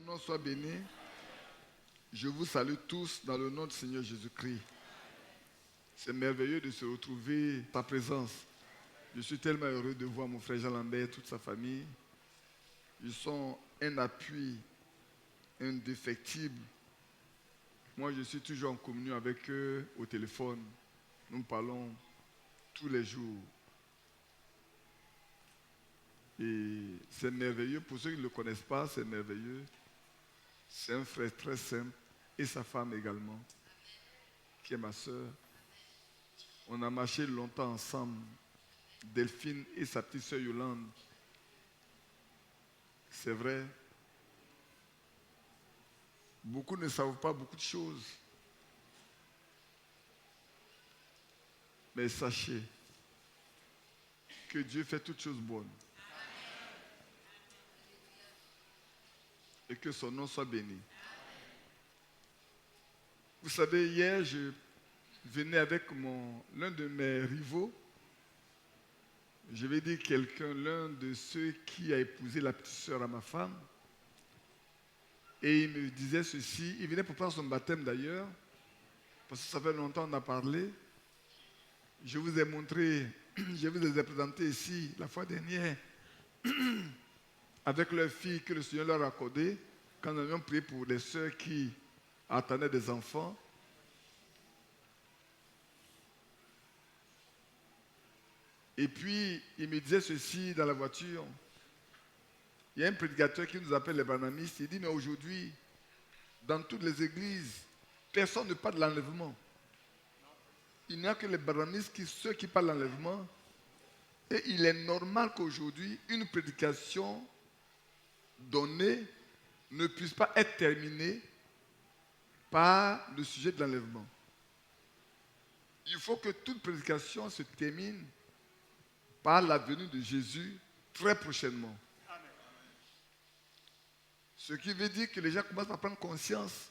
nom soit béni. Je vous salue tous dans le nom du Seigneur Jésus-Christ. C'est merveilleux de se retrouver en ta présence. Je suis tellement heureux de voir mon frère Jean Lambert et toute sa famille. Ils sont un appui indéfectible. Moi, je suis toujours en communion avec eux au téléphone. Nous parlons tous les jours. Et c'est merveilleux. Pour ceux qui ne le connaissent pas, c'est merveilleux. C'est un frère très simple. Et sa femme également, qui est ma soeur. On a marché longtemps ensemble. Delphine et sa petite soeur Yolande. C'est vrai. Beaucoup ne savent pas beaucoup de choses. Mais sachez que Dieu fait toutes choses bonnes. Et que son nom soit béni. Vous savez, hier, je venais avec l'un de mes rivaux. Je vais dire quelqu'un, l'un de ceux qui a épousé la petite sœur à ma femme. Et il me disait ceci. Il venait pour prendre son baptême d'ailleurs. Parce que ça fait longtemps qu'on a parlé. Je vous ai montré, je vous les ai présentés ici la fois dernière. Avec leur fille que le Seigneur leur a accordée. Quand nous avions prié pour les sœurs qui attendaient des enfants. Et puis, il me disait ceci dans la voiture. Il y a un prédicateur qui nous appelle les branhamistes. Il dit, mais aujourd'hui, dans toutes les églises, personne ne parle de l'enlèvement. Il n'y a que les branhamistes, ceux qui parlent de l'enlèvement. Et il est normal qu'aujourd'hui, une prédication donnée ne puisse pas être terminée par le sujet de l'enlèvement. Il faut que toute prédication se termine par la venue de Jésus très prochainement. Amen. Ce qui veut dire que les gens commencent à prendre conscience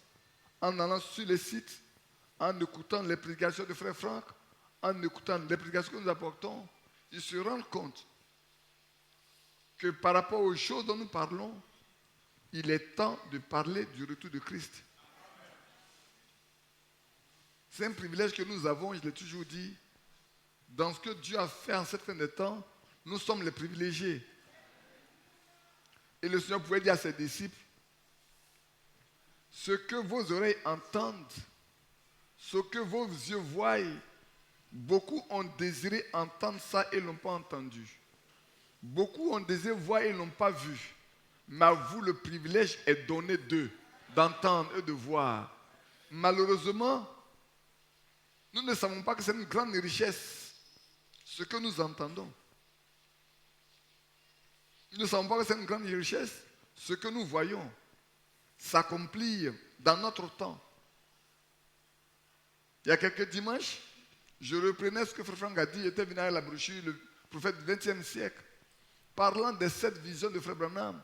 en allant sur les sites, en écoutant les prédications de Frère Franck, en écoutant les prédications que nous apportons, ils se rendent compte que par rapport aux choses dont nous parlons, il est temps de parler du retour de Christ. C'est un privilège que nous avons, je l'ai toujours dit. Dans ce que Dieu a fait en cette fin de temps, nous sommes les privilégiés. Et le Seigneur pouvait dire à ses disciples, ce que vos oreilles entendent, ce que vos yeux voient, beaucoup ont désiré entendre ça et ne l'ont pas entendu. Beaucoup ont désiré voir et ne l'ont pas vu. Mais à vous, le privilège est donné d'eux, d'entendre et de voir. Malheureusement, nous ne savons pas que c'est une grande richesse. Ce que nous entendons. Nous ne savons pas que c'est une grande richesse. Ce que nous voyons s'accomplir dans notre temps. Il y a quelques dimanches, je reprenais ce que Frère Franck a dit. Il était venu avec la brochure, le prophète du XXe siècle, parlant des 7 visions de Frère Branham,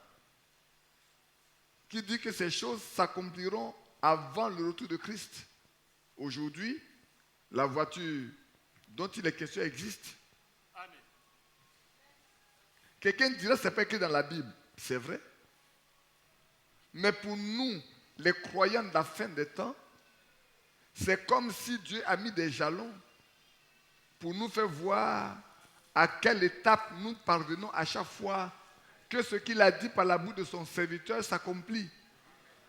qui dit que ces choses s'accompliront avant le retour de Christ. Aujourd'hui, la voiture dont il est question existe. Amen. Quelqu'un dira que ce n'est pas écrit dans la Bible. C'est vrai. Mais pour nous, les croyants de la fin des temps, c'est comme si Dieu a mis des jalons pour nous faire voir à quelle étape nous parvenons à chaque fois que ce qu'il a dit par la bouche de son serviteur s'accomplit.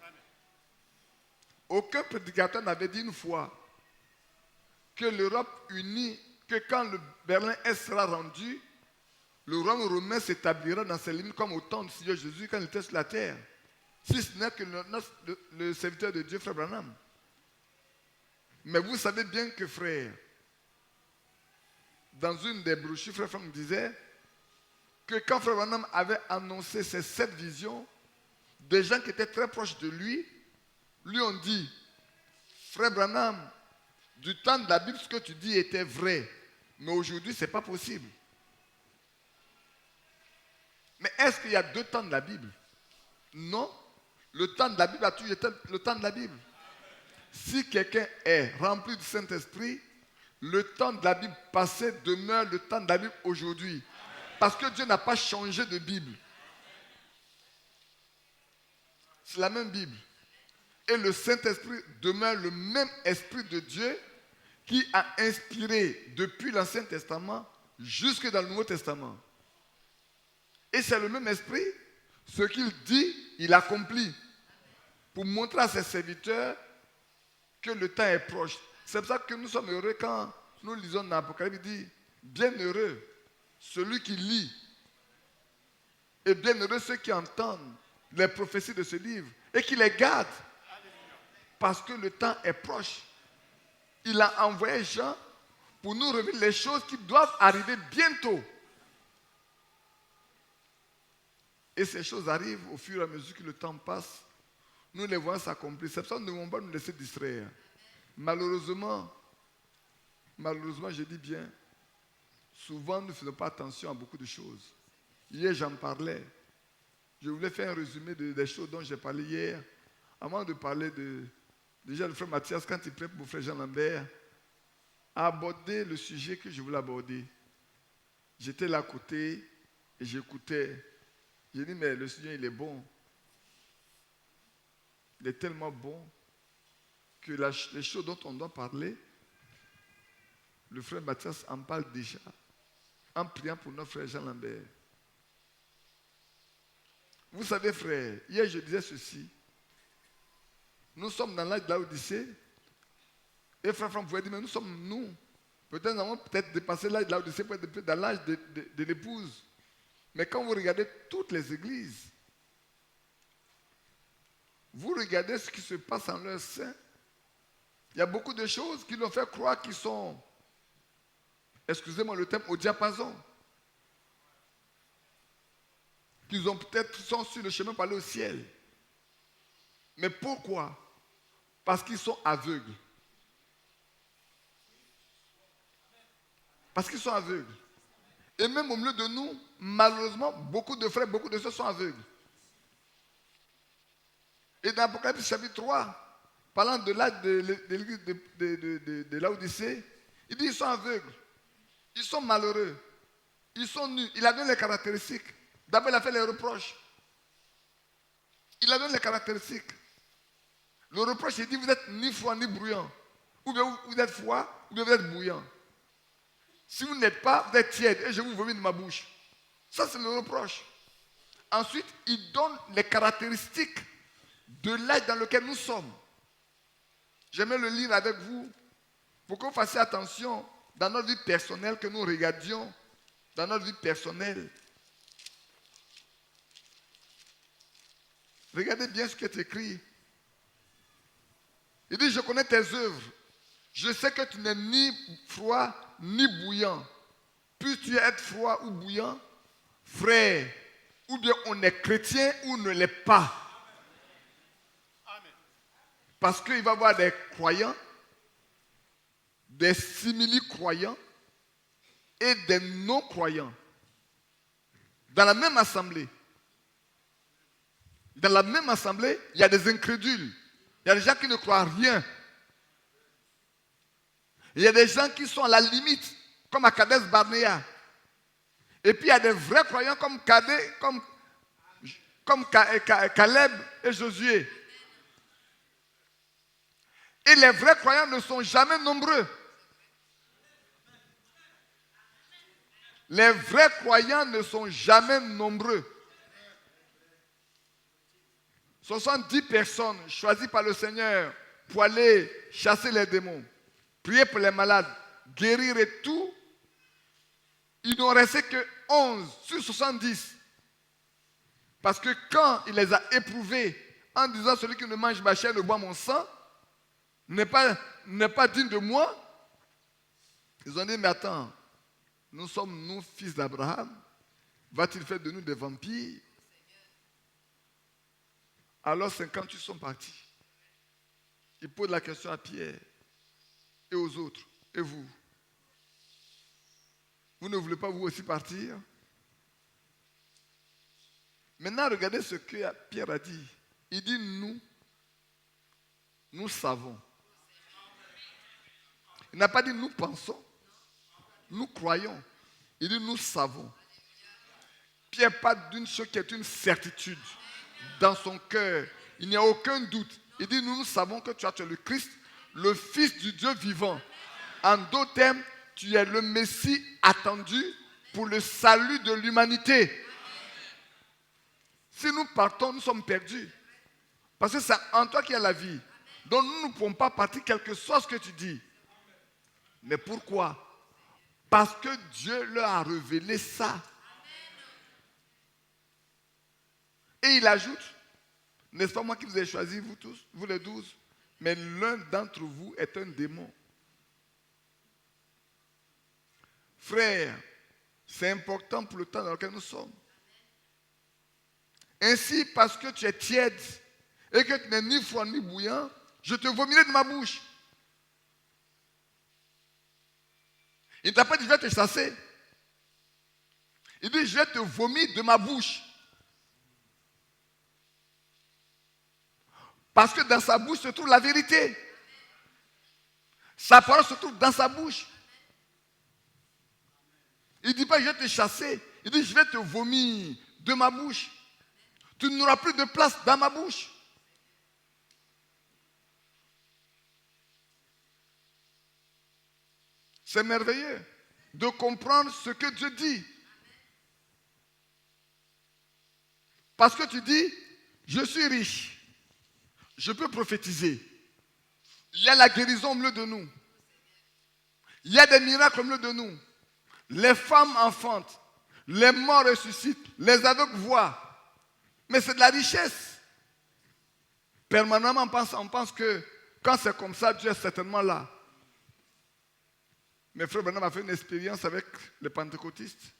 Amen. Aucun prédicateur n'avait dit une fois que l'Europe unie, que quand le Berlin-Est sera rendu, le royaume romain s'établira dans ses limites comme au temps du Seigneur Jésus quand il était sur la terre. Si ce n'est que le serviteur de Dieu, Frère Branham. Mais vous savez bien que, frère, dans une des brochures, Frère Franck disait que quand Frère Branham avait annoncé ces 7 visions, des gens qui étaient très proches de lui ont dit, Frère Branham, du temps de la Bible, ce que tu dis était vrai. Mais aujourd'hui, ce n'est pas possible. Mais est-ce qu'il y a 2 temps de la Bible? Non. Le temps de la Bible a toujours été le temps de la Bible. Si quelqu'un est rempli du Saint-Esprit, le temps de la Bible passé demeure le temps de la Bible aujourd'hui. Parce que Dieu n'a pas changé de Bible. C'est la même Bible. Et le Saint-Esprit demeure le même Esprit de Dieu qui a inspiré depuis l'Ancien Testament jusque dans le Nouveau Testament. Et c'est le même Esprit, ce qu'il dit, il accomplit pour montrer à ses serviteurs que le temps est proche. C'est pour ça que nous sommes heureux quand nous lisons dans l'Apocalypse, il dit, bienheureux celui qui lit et bienheureux ceux qui entendent les prophéties de ce livre et qui les gardent parce que le temps est proche. Il a envoyé Jean pour nous révéler les choses qui doivent arriver bientôt. Et ces choses arrivent au fur et à mesure que le temps passe. Nous les voyons s'accomplir. C'est pour ça que nous ne devons pas nous laisser distraire. Malheureusement, je dis bien, souvent nous ne faisons pas attention à beaucoup de choses. Hier, j'en parlais. Je voulais faire un résumé des choses dont j'ai parlé hier. Avant de parler de... Déjà, le frère Mathias, quand il prête pour mon frère Jean Lambert, a abordé le sujet que je voulais aborder. J'étais là à côté et j'écoutais. J'ai dit, mais le Seigneur, il est bon. Il est tellement bon que les choses dont on doit parler, le frère Mathias en parle déjà, en priant pour notre frère Jean Lambert. Vous savez, frère, hier je disais ceci. Nous sommes dans l'âge de l'Odyssée. Et frère Franck pouvait dire, mais nous. Peut-être nous avons dépassé l'âge de l'Odyssée pour être dans l'âge de l'épouse. Mais quand vous regardez toutes les églises, vous regardez ce qui se passe en leur sein, il y a beaucoup de choses qui l'ont fait croire qu'ils sont, excusez-moi le terme, au diapason. Qu'ils ont peut-être sont sur le chemin pour aller au ciel. Mais pourquoi? Parce qu'ils sont aveugles. Parce qu'ils sont aveugles. Et même au milieu de nous, malheureusement, beaucoup de frères, beaucoup de sœurs sont aveugles. Et dans Apocalypse chapitre 3, parlant de l'âge de l'église de Laodicée, il dit ils sont aveugles, ils sont malheureux, ils sont nus. Il a donné les caractéristiques. D'abord, il a fait les reproches. Il a donné les caractéristiques. Le reproche, il dit vous n'êtes ni froid ni bruyant. Ou bien vous êtes froid, ou bien vous êtes bouillant. Si vous n'êtes pas, vous êtes tiède et je vous vomis de ma bouche. Ça, c'est le reproche. Ensuite, il donne les caractéristiques de l'âge dans lequel nous sommes. J'aimerais le lire avec vous pour que vous fassiez attention dans notre vie personnelle, que nous regardions dans notre vie personnelle. Regardez bien ce qui est écrit. Il dit, je connais tes œuvres. Je sais que tu n'es ni froid ni bouillant. Puisses-tu être froid ou bouillant, frère, ou bien on est chrétien ou ne l'est pas. Parce qu'il va y avoir des croyants, des simili-croyants et des non-croyants dans la même assemblée. Dans la même assemblée, il y a des incrédules. Il y a des gens qui ne croient rien. Il y a des gens qui sont à la limite, comme à Kades Barnea. Et puis il y a des vrais croyants comme Caleb et Josué. Et les vrais croyants ne sont jamais nombreux. Les vrais croyants ne sont jamais nombreux. 70 personnes choisies par le Seigneur pour aller chasser les démons, prier pour les malades, guérir et tout. Il n'en restait que 11 sur 70. Parce que quand il les a éprouvés en disant celui qui ne mange ma chair ne boit mon sang, n'est pas digne de moi, ils ont dit, mais attends, nous sommes nous fils d'Abraham, va-t-il faire de nous des vampires? Alors 58 sont partis. Ils posent la question à Pierre et aux autres. Et vous? Vous ne voulez pas vous aussi partir? Maintenant, regardez ce que Pierre a dit. Il dit, nous savons. Il n'a pas dit nous pensons, nous croyons. Il dit nous savons. Pierre parle d'une chose qui est une certitude dans son cœur. il n'y a aucun doute. Il dit, nous savons que tu es le Christ, le Fils du Dieu vivant. En d'autres termes, tu es le Messie attendu pour le salut de l'humanité. Si nous partons, nous sommes perdus. Parce que c'est en toi qu'il y a la vie. Donc nous ne pouvons pas partir quel que soit ce que tu dis. Mais pourquoi? Parce que Dieu leur a révélé ça. Et il ajoute, n'est-ce pas moi qui vous ai choisi, vous tous, vous les 12, mais l'un d'entre vous est un démon. Frère, c'est important pour le temps dans lequel nous sommes. Ainsi, parce que tu es tiède et que tu n'es ni froid ni bouillant, je te vomirai de ma bouche. Il ne t'a pas dit, je vais te chasser. Il dit, je vais te vomir de ma bouche. Parce que dans sa bouche se trouve la vérité. Sa parole se trouve dans sa bouche. Il ne dit pas, je vais te chasser. Il dit, je vais te vomir de ma bouche. Tu n'auras plus de place dans ma bouche. C'est merveilleux de comprendre ce que Dieu dit. Parce que tu dis, je suis riche. Je peux prophétiser. Il y a la guérison au milieu de nous. Il y a des miracles au milieu de nous. Les femmes enfantent. Les morts ressuscitent. Les aveugles voient. Mais c'est de la richesse. Permanemment, on pense que quand c'est comme ça, Dieu est certainement là. Mes frères Branham a fait une expérience avec les pentecôtistes.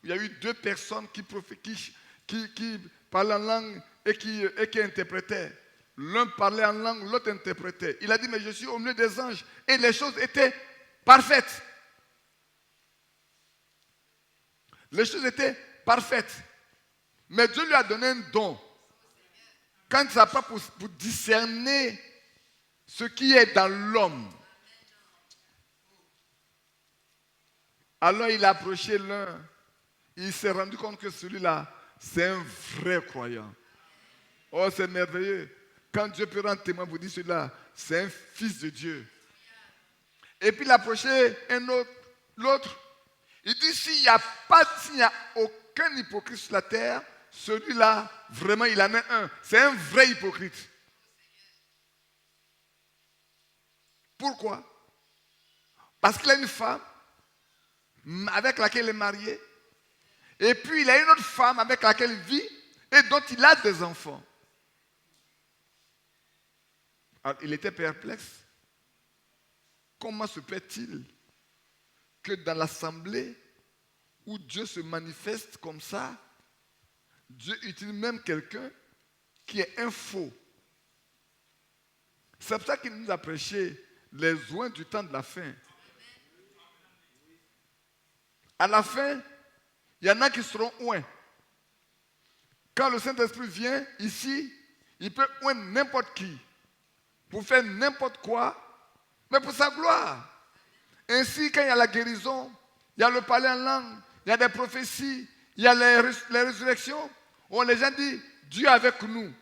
Il y a eu 2 personnes qui parlaient en langue et qui interprétaient. L'un parlait en langue, l'autre interprétait. Il a dit, mais je suis au milieu des anges. Et les choses étaient parfaites. Les choses étaient parfaites. Mais Dieu lui a donné un don. Quand ça pas pour discerner ce qui est dans l'homme. Alors il a approché l'un. Il s'est rendu compte que celui-là, c'est un vrai croyant. Oh, c'est merveilleux. Quand Dieu peut rendre témoin pour dire celui-là, c'est un fils de Dieu. Et puis il a approché l'autre. Il dit, s'il n'y a aucun hypocrite sur la terre, celui-là, vraiment, il en est un. C'est un vrai hypocrite. Pourquoi? Parce qu'il a une femme avec laquelle il est marié. Et puis, il a une autre femme avec laquelle il vit et dont il a des enfants. Alors, il était perplexe. Comment se fait-il que dans l'assemblée où Dieu se manifeste comme ça, Dieu utilise même quelqu'un qui est un faux? C'est pour ça qu'il nous a prêché les oins du temps de la fin. À la fin, il y en a qui seront oints. Quand le Saint-Esprit vient ici, il peut oindre n'importe qui, pour faire n'importe quoi, mais pour sa gloire. Ainsi, quand il y a la guérison, il y a le parler en langue, il y a des prophéties, il y a les résurrections, où les gens disent, Dieu est avec nous.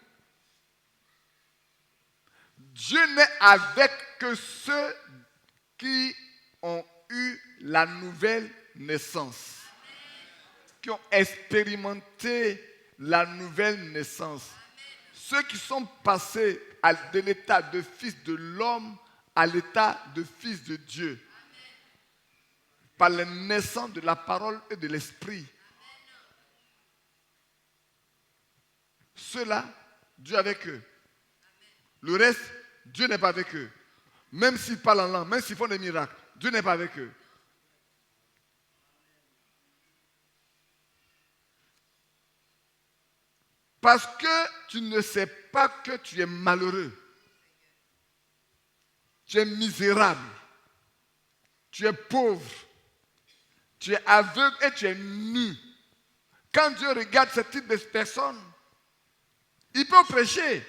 Dieu n'est avec que ceux qui ont eu la nouvelle naissance, qui ont expérimenté la nouvelle naissance. Ceux qui sont passés de l'état de fils de l'homme à l'état de fils de Dieu. Par la naissance de la parole et de l'esprit. Ceux-là, Dieu est avec eux. Le reste, Dieu n'est pas avec eux. Même s'ils parlent en langue, même s'ils font des miracles, Dieu n'est pas avec eux. Parce que tu ne sais pas que tu es malheureux. Tu es misérable. Tu es pauvre. Tu es aveugle et tu es nu. Quand Dieu regarde ce type de personnes, il peut prêcher.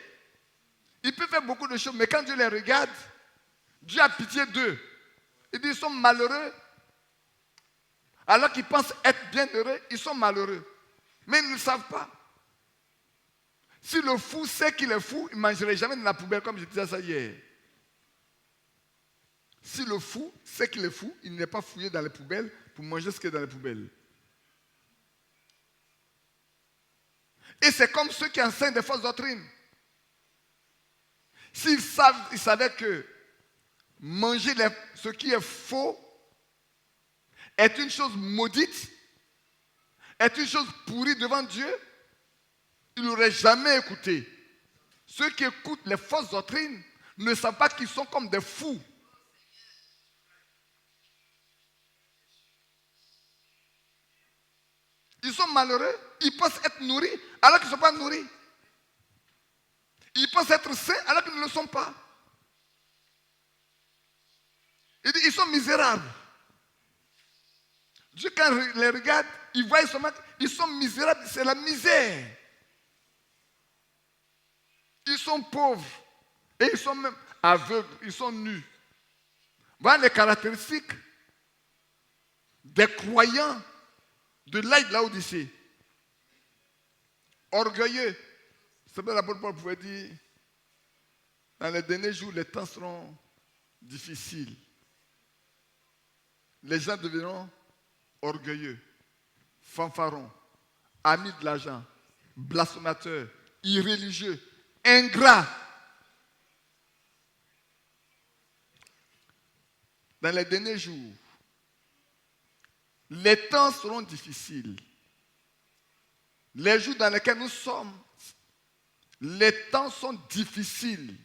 Il peut faire beaucoup de choses, mais quand Dieu les regarde, Dieu a pitié d'eux. Il dit, ils sont malheureux. Alors qu'ils pensent être bienheureux, ils sont malheureux. Mais ils ne le savent pas. Si le fou sait qu'il est fou, il ne mangerait jamais dans la poubelle, comme je disais ça hier. Si le fou sait qu'il est fou, il n'est pas fouillé dans les poubelles pour manger ce qui est dans les poubelles. Et c'est comme ceux qui enseignent des fausses doctrines. S'ils savaient que manger ce qui est faux est une chose maudite, est une chose pourrie devant Dieu, ils n'auraient jamais écouté. Ceux qui écoutent les fausses doctrines ne savent pas qu'ils sont comme des fous. Ils sont malheureux, ils pensent être nourris alors qu'ils ne sont pas nourris. Ils pensent être saints alors qu'ils ne le sont pas. Il dit, ils sont misérables. Dieu, quand il les regarde, il voit ils sont misérables, c'est la misère. Ils sont pauvres et ils sont même aveugles, ils sont nus. Voilà les caractéristiques des croyants de l'âge de Laodicée. Orgueilleux. C'est bien l'apôtre Paul pouvait dire, dans les derniers jours, les temps seront difficiles. Les gens deviendront orgueilleux, fanfarons, amis de l'argent, blasphémateurs, irréligieux, ingrats. Dans les derniers jours, les temps seront difficiles. Les jours dans lesquels nous sommes, les temps sont difficiles.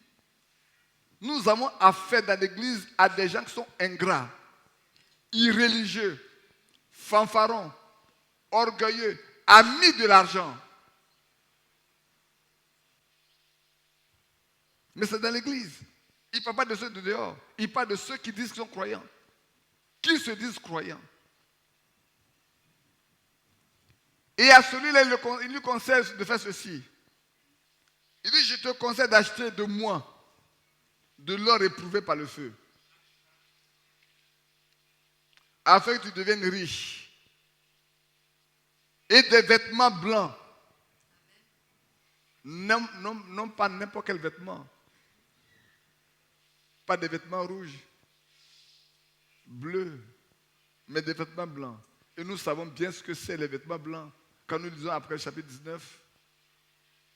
Nous avons affaire dans l'église à des gens qui sont ingrats, irréligieux, fanfarons, orgueilleux, amis de l'argent. Mais c'est dans l'église. Il ne parle pas de ceux de dehors. Il parle de ceux qui disent qu'ils sont croyants. Qui se disent croyants. Et à celui-là, il lui conseille de faire ceci. Il dit, je te conseille d'acheter de moi de l'or éprouvé par le feu, afin que tu deviennes riche, et des vêtements blancs. Non pas n'importe quel vêtement. Pas des vêtements rouges, bleus, mais des vêtements blancs. Et nous savons bien ce que c'est les vêtements blancs. Quand nous lisons après le chapitre 19,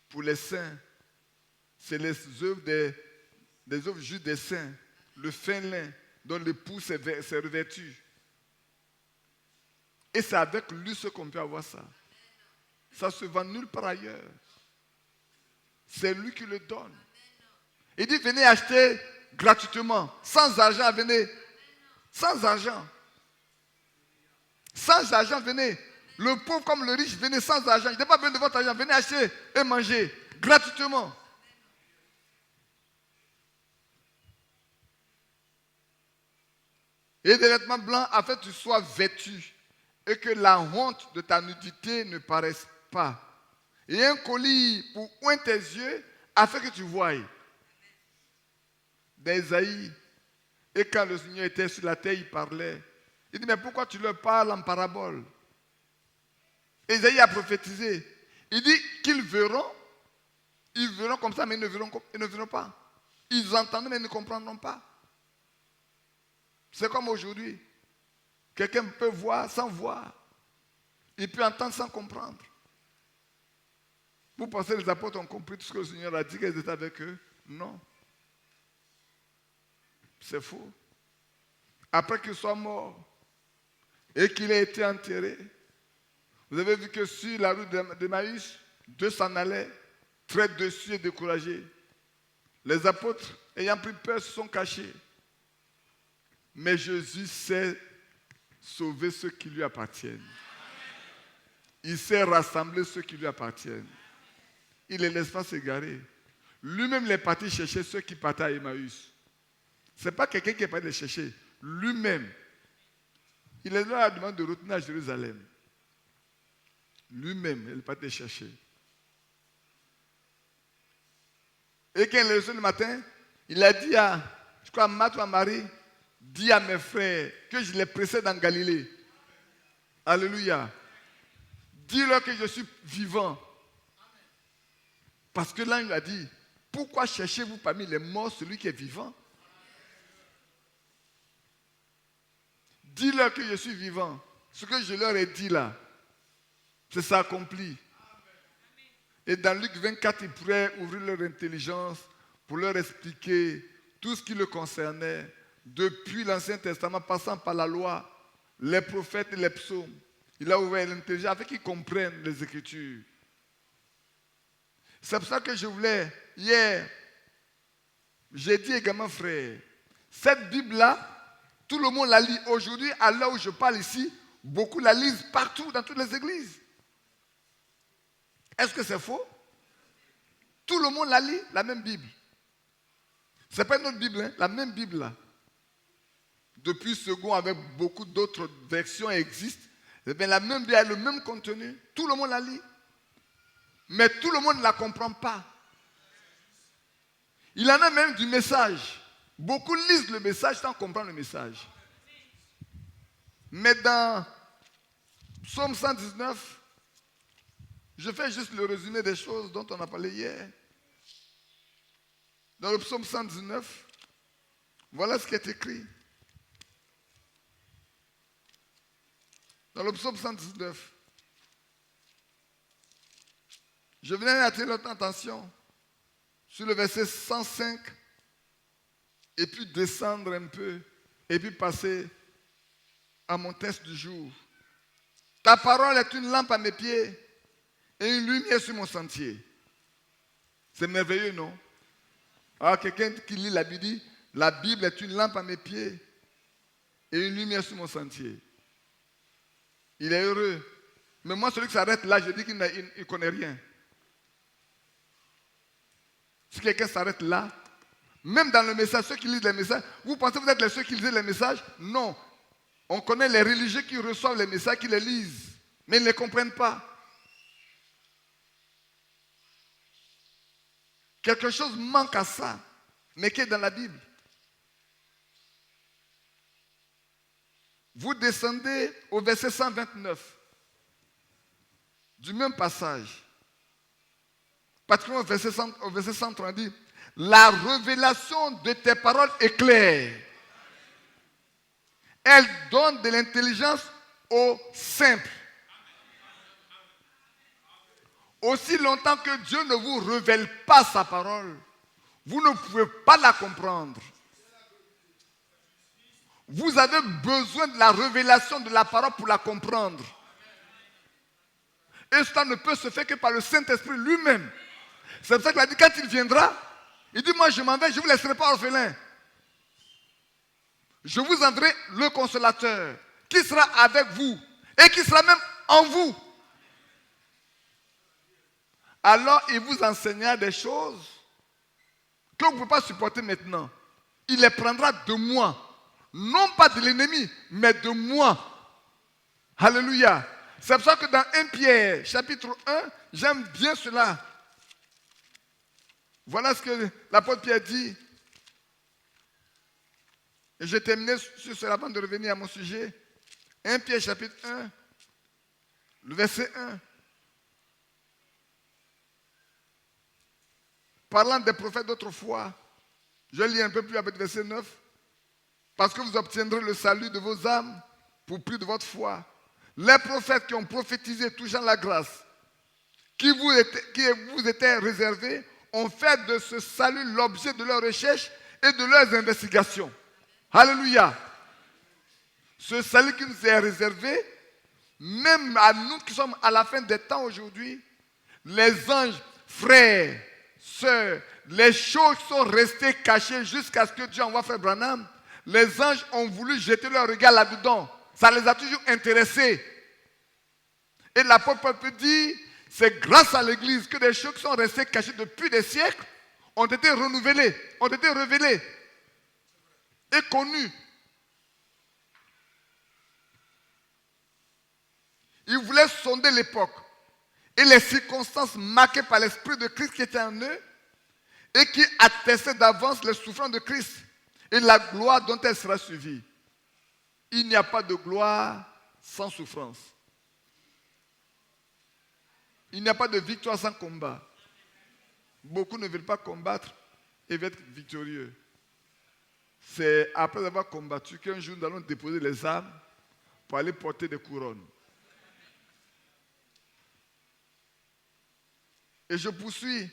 pour les saints, c'est les œuvres des œuvres justes des saints, le fin lin dont l'époux s'est revêtu. Et c'est avec lui ce qu'on peut avoir ça. Ça se vend nulle part ailleurs. C'est lui qui le donne. Il dit, venez acheter gratuitement, sans argent, venez. Sans argent. Sans argent, venez. Le pauvre comme le riche, venez sans argent. Je n'ai pas besoin de votre argent. Venez acheter et manger gratuitement. Et des vêtements blancs afin que tu sois vêtu et que la honte de ta nudité ne paraisse pas. Et un collier pour oindre tes yeux afin que tu voies. D'Ésaïe. Et quand le Seigneur était sur la terre, il parlait. Il dit, mais pourquoi tu leur parles en parabole? Ésaïe a prophétisé. Il dit qu'ils verront. Ils verront comme ça, mais ils ne verront pas. Ils entendront, mais ils ne comprendront pas. C'est comme aujourd'hui. Quelqu'un peut voir sans voir. Il peut entendre sans comprendre. Vous pensez que les apôtres ont compris tout ce que le Seigneur a dit, qu'ils étaient avec eux? Non. C'est faux. Après qu'il soit mort et qu'il ait été enterré, vous avez vu que sur la rue d'Emmaüs, deux s'en allaient, très déçus et découragés. Les apôtres, ayant pris peur, se sont cachés. Mais Jésus sait sauver ceux qui lui appartiennent. Il sait rassembler ceux qui lui appartiennent. Il ne les laisse pas s'égarer. Lui-même, il est parti chercher ceux qui partaient à Emmaüs. Ce n'est pas quelqu'un qui est parti les chercher. Lui-même, il est là à la demande de retourner à Jérusalem. Lui-même, il est parti les chercher. Et quand il est reçu le matin, il a dit à, je crois, à Marthe ou à Marie, dis à mes frères que je les précède en Galilée. Alléluia. Dis-leur que je suis vivant. Parce que l'ange lui a dit, pourquoi cherchez-vous parmi les morts celui qui est vivant? Dis-leur que je suis vivant. Ce que je leur ai dit là, c'est ça accompli. Et dans Luc 24, il pourrait ouvrir leur intelligence pour leur expliquer tout ce qui le concernait, depuis l'Ancien Testament, passant par la loi, les prophètes et les psaumes. Il a ouvert l'intelligence afin qu'ils comprennent les Écritures. C'est pour ça que je voulais, hier, j'ai dit également, frère, cette Bible-là, tout le monde la lit. Aujourd'hui, à l'heure où je parle ici, beaucoup la lisent partout, dans toutes les églises. Est-ce que c'est faux? Tout le monde la lit, la même Bible. Ce n'est pas une autre Bible, hein? La même Bible là. Depuis second, avec beaucoup d'autres versions existent. Eh bien, la même Bible a le même contenu. Tout le monde la lit. Mais tout le monde ne la comprend pas. Il en a même du message. Beaucoup lisent le message sans comprendre le message. Mais dans Psaume 119, je fais juste le résumé des choses dont on a parlé hier. Dans le Psaume 119, voilà ce qui est écrit. Dans le Psaume 119, je venais attirer votre attention sur le verset 105 et puis descendre un peu et puis passer à mon texte du jour. Ta parole est une lampe à mes pieds et une lumière sur mon sentier. C'est merveilleux, non? Alors quelqu'un qui lit la Bible dit, la Bible est une lampe à mes pieds et une lumière sur mon sentier. Il est heureux. Mais moi, celui qui s'arrête là, je dis qu'il ne connaît rien. Si quelqu'un s'arrête là, même dans le message, ceux qui lisent les messages, vous pensez que vous êtes les ceux qui lisent les messages? Non. On connaît les religieux qui reçoivent les messages, qui les lisent, mais ils ne les comprennent pas. Quelque chose manque à ça, mais qui est dans la Bible. Vous descendez au verset 129 du même passage. Particulièrement au verset 130, dit, la révélation de tes paroles est claire. Elle donne de l'intelligence aux simples. Aussi longtemps que Dieu ne vous révèle pas sa parole, vous ne pouvez pas la comprendre. Vous avez besoin de la révélation de la parole pour la comprendre. Et cela ne peut se faire que par le Saint-Esprit lui-même. C'est pour ça qu'il a dit, quand il viendra, il dit, moi je m'en vais, je ne vous laisserai pas orphelin. Je vous enverrai le consolateur qui sera avec vous et qui sera même en vous. Alors il vous enseignera des choses que vous ne pouvez pas supporter maintenant. Il les prendra de moi. Non pas de l'ennemi, mais de moi. Alléluia. C'est pour ça que dans 1 Pierre, chapitre 1, j'aime bien cela. Voilà ce que l'apôtre Pierre dit. Et je terminerai sur cela avant de revenir à mon sujet. 1 Pierre, chapitre 1, le verset 1. Parlant des prophètes d'autrefois, je lis un peu plus avec le verset 9. Parce que vous obtiendrez le salut de vos âmes pour prix de votre foi. Les prophètes qui ont prophétisé touchant la grâce qui vous était réservée ont fait de ce salut l'objet de leurs recherches et de leurs investigations. Alléluia. Ce salut qui nous est réservé, même à nous qui sommes à la fin des temps aujourd'hui, les anges, frères, sœurs, les choses sont restées cachées jusqu'à ce que Dieu envoie Frère Branham. Les anges ont voulu jeter leur regard là-dedans. Ça les a toujours intéressés. Et l'apôtre Paul peut dire, c'est grâce à l'Église que des choses qui sont restées cachées depuis des siècles ont été renouvelées, ont été révélées et connues. Ils voulaient sonder l'époque et les circonstances marquées par l'Esprit de Christ qui était en eux et qui attestaient d'avance les souffrances de Christ et la gloire dont elle sera suivie. Il n'y a pas de gloire sans souffrance. Il n'y a pas de victoire sans combat. beaucoup ne veulent pas combattre et veulent être victorieux. C'est après avoir combattu qu'un jour nous allons déposer les armes pour aller porter des couronnes. Et je poursuis.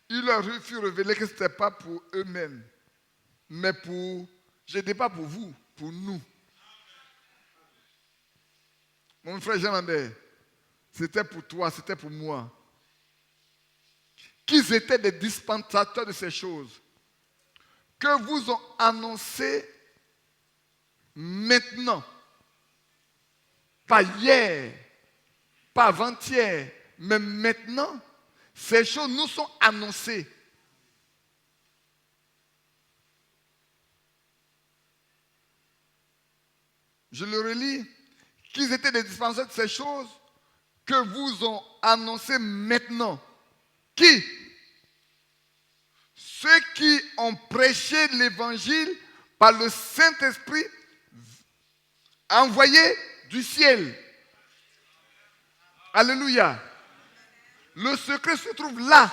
Il leur fut révélé que ce n'était pas pour eux-mêmes, mais pour, je ne dis pas pour vous, pour nous. Mon frère Jean-Lambert, c'était pour toi, c'était pour moi. Qu'ils étaient des dispensateurs de ces choses que vous ont annoncé maintenant, pas hier, pas avant-hier, mais maintenant, ces choses nous sont annoncées. Je le relis. Qu'ils étaient des dispensateurs de ces choses que vous ont annoncées maintenant. Qui? Ceux qui ont prêché l'évangile par le Saint-Esprit envoyé du ciel. Alléluia. Le secret se trouve là.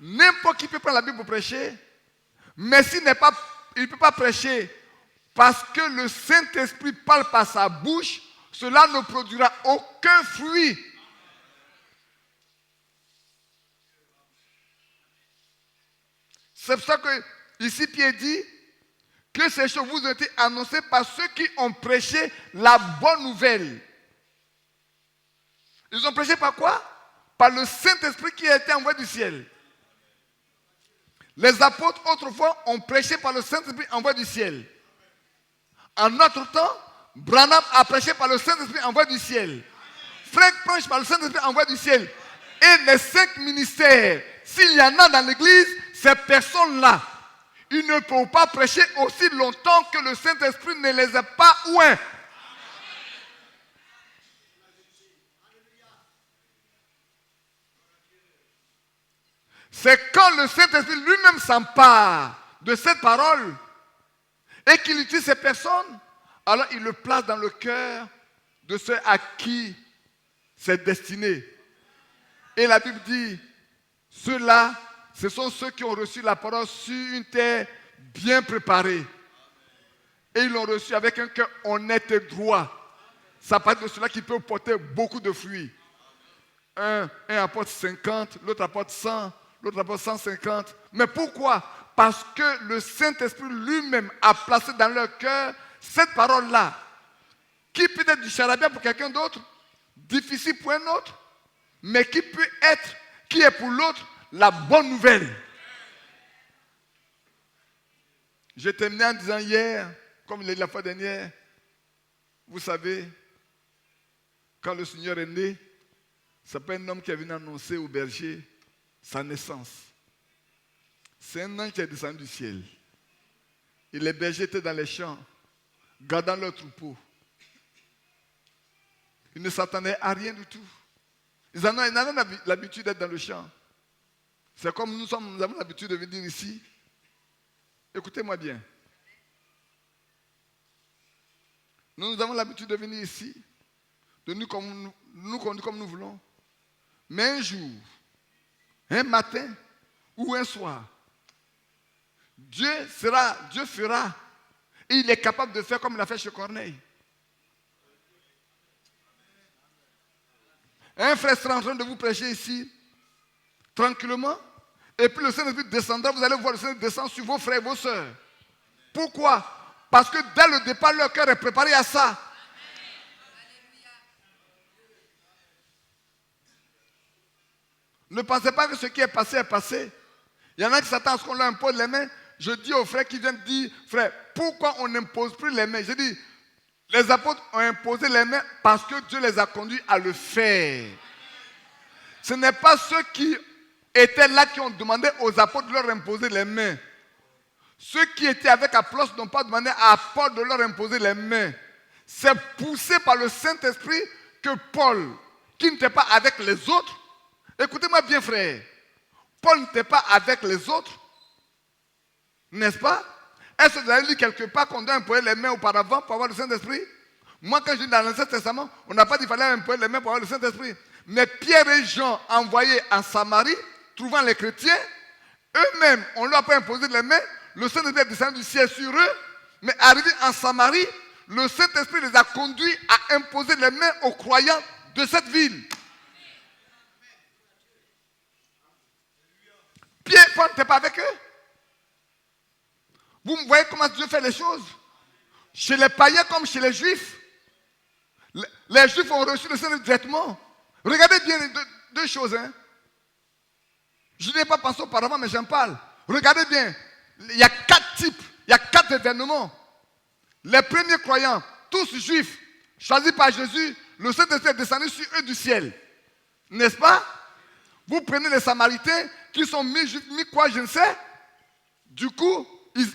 N'importe qui peut prendre la Bible pour prêcher, mais s'il il ne peut pas prêcher parce que le Saint-Esprit parle par sa bouche, cela ne produira aucun fruit. C'est pour ça que ici Pierre dit que ces choses vous ont été annoncées par ceux qui ont prêché la bonne nouvelle. Ils ont prêché par quoi? Par le Saint-Esprit qui a été envoyé du ciel. Les apôtres autrefois ont prêché par le Saint-Esprit envoyé du ciel. En notre temps, Branham a prêché par le Saint-Esprit envoyé du ciel. Frank prêche par le Saint-Esprit envoyé du ciel. Et les 5 ministères, s'il y en a dans l'église, ces personnes-là, ils ne peuvent pas prêcher aussi longtemps que le Saint-Esprit ne les a pas oints. C'est quand le Saint-Esprit lui-même s'empare de cette parole et qu'il utilise ces personnes, alors il le place dans le cœur de ceux à qui c'est destiné. Et la Bible dit, ceux-là, ce sont ceux qui ont reçu la parole sur une terre bien préparée. Et ils l'ont reçu avec un cœur honnête et droit. Ça parle de cela qui peut porter beaucoup de fruits. Un apporte 50, l'autre apporte 100, l'autre apporte 150. Mais pourquoi? Parce que le Saint-Esprit lui-même a placé dans leur cœur cette parole-là, qui peut être du charabia pour quelqu'un d'autre, difficile pour un autre, mais qui peut être, qui est pour l'autre, la bonne nouvelle. Je terminais en disant hier, comme il l'a dit la fois dernière, vous savez, quand le Seigneur est né, c'est pas un homme qui est venu annoncer au berger sa naissance. C'est un ange qui est descendu du ciel. Et les bergers étaient dans les champs, gardant leurs troupeaux. Ils ne s'attendaient à rien du tout. Ils en avaient l'habitude d'être dans le champ. C'est comme nous avons l'habitude de venir ici. Écoutez-moi bien. Nous avons l'habitude de venir ici, de nous conduire comme nous voulons. Mais un jour, un matin ou un soir, Dieu fera. Et il est capable de faire comme il a fait chez Corneille. Un frère sera en train de vous prêcher ici, tranquillement, et puis le Saint-Esprit descendra, vous allez voir le Saint-Esprit descendre sur vos frères et vos sœurs. Pourquoi? Parce que dès le départ, leur cœur est préparé à ça. Ne pensez pas que ce qui est passé. Il y en a qui s'attendent à ce qu'on leur impose les mains. Je dis aux frères qui viennent dire, frère, pourquoi on n'impose plus les mains? Je dis, les apôtres ont imposé les mains parce que Dieu les a conduits à le faire. Ce n'est pas ceux qui étaient là qui ont demandé aux apôtres de leur imposer les mains. Ceux qui étaient avec Apollos n'ont pas demandé à Paul de leur imposer les mains. C'est poussé par le Saint-Esprit que Paul, qui n'était pas avec les autres, écoutez-moi bien frère, Paul n'était pas avec les autres, n'est-ce pas? Est-ce que vous avez lu quelque part qu'on doit imposer les mains auparavant pour avoir le Saint-Esprit? Moi, quand je dis dans l'Ancien Testament, on n'a pas dit qu'il fallait imposer les mains pour avoir le Saint-Esprit. Mais Pierre et Jean, envoyés en Samarie, trouvant les chrétiens, eux-mêmes, on ne leur a pas imposé les mains. Le Saint-Esprit est descendu du ciel sur eux. Mais arrivés en Samarie, le Saint-Esprit les a conduits à imposer les mains aux croyants de cette ville. Pierre, Paul n'était pas avec eux. Vous voyez comment Dieu fait les choses? Chez les païens comme chez les juifs. Les juifs ont reçu le Saint-Esprit directement. Regardez bien deux choses. Hein. Je n'ai pas pensé auparavant, mais j'en parle. Regardez bien. Il y a 4 types, il y a 4 événements. Les premiers croyants, tous juifs, choisis par Jésus, le Saint-Esprit est descendu sur eux du ciel. N'est-ce pas? Vous prenez les Samaritains qui sont mi-juifs, mi-quoi, je ne sais. Du coup,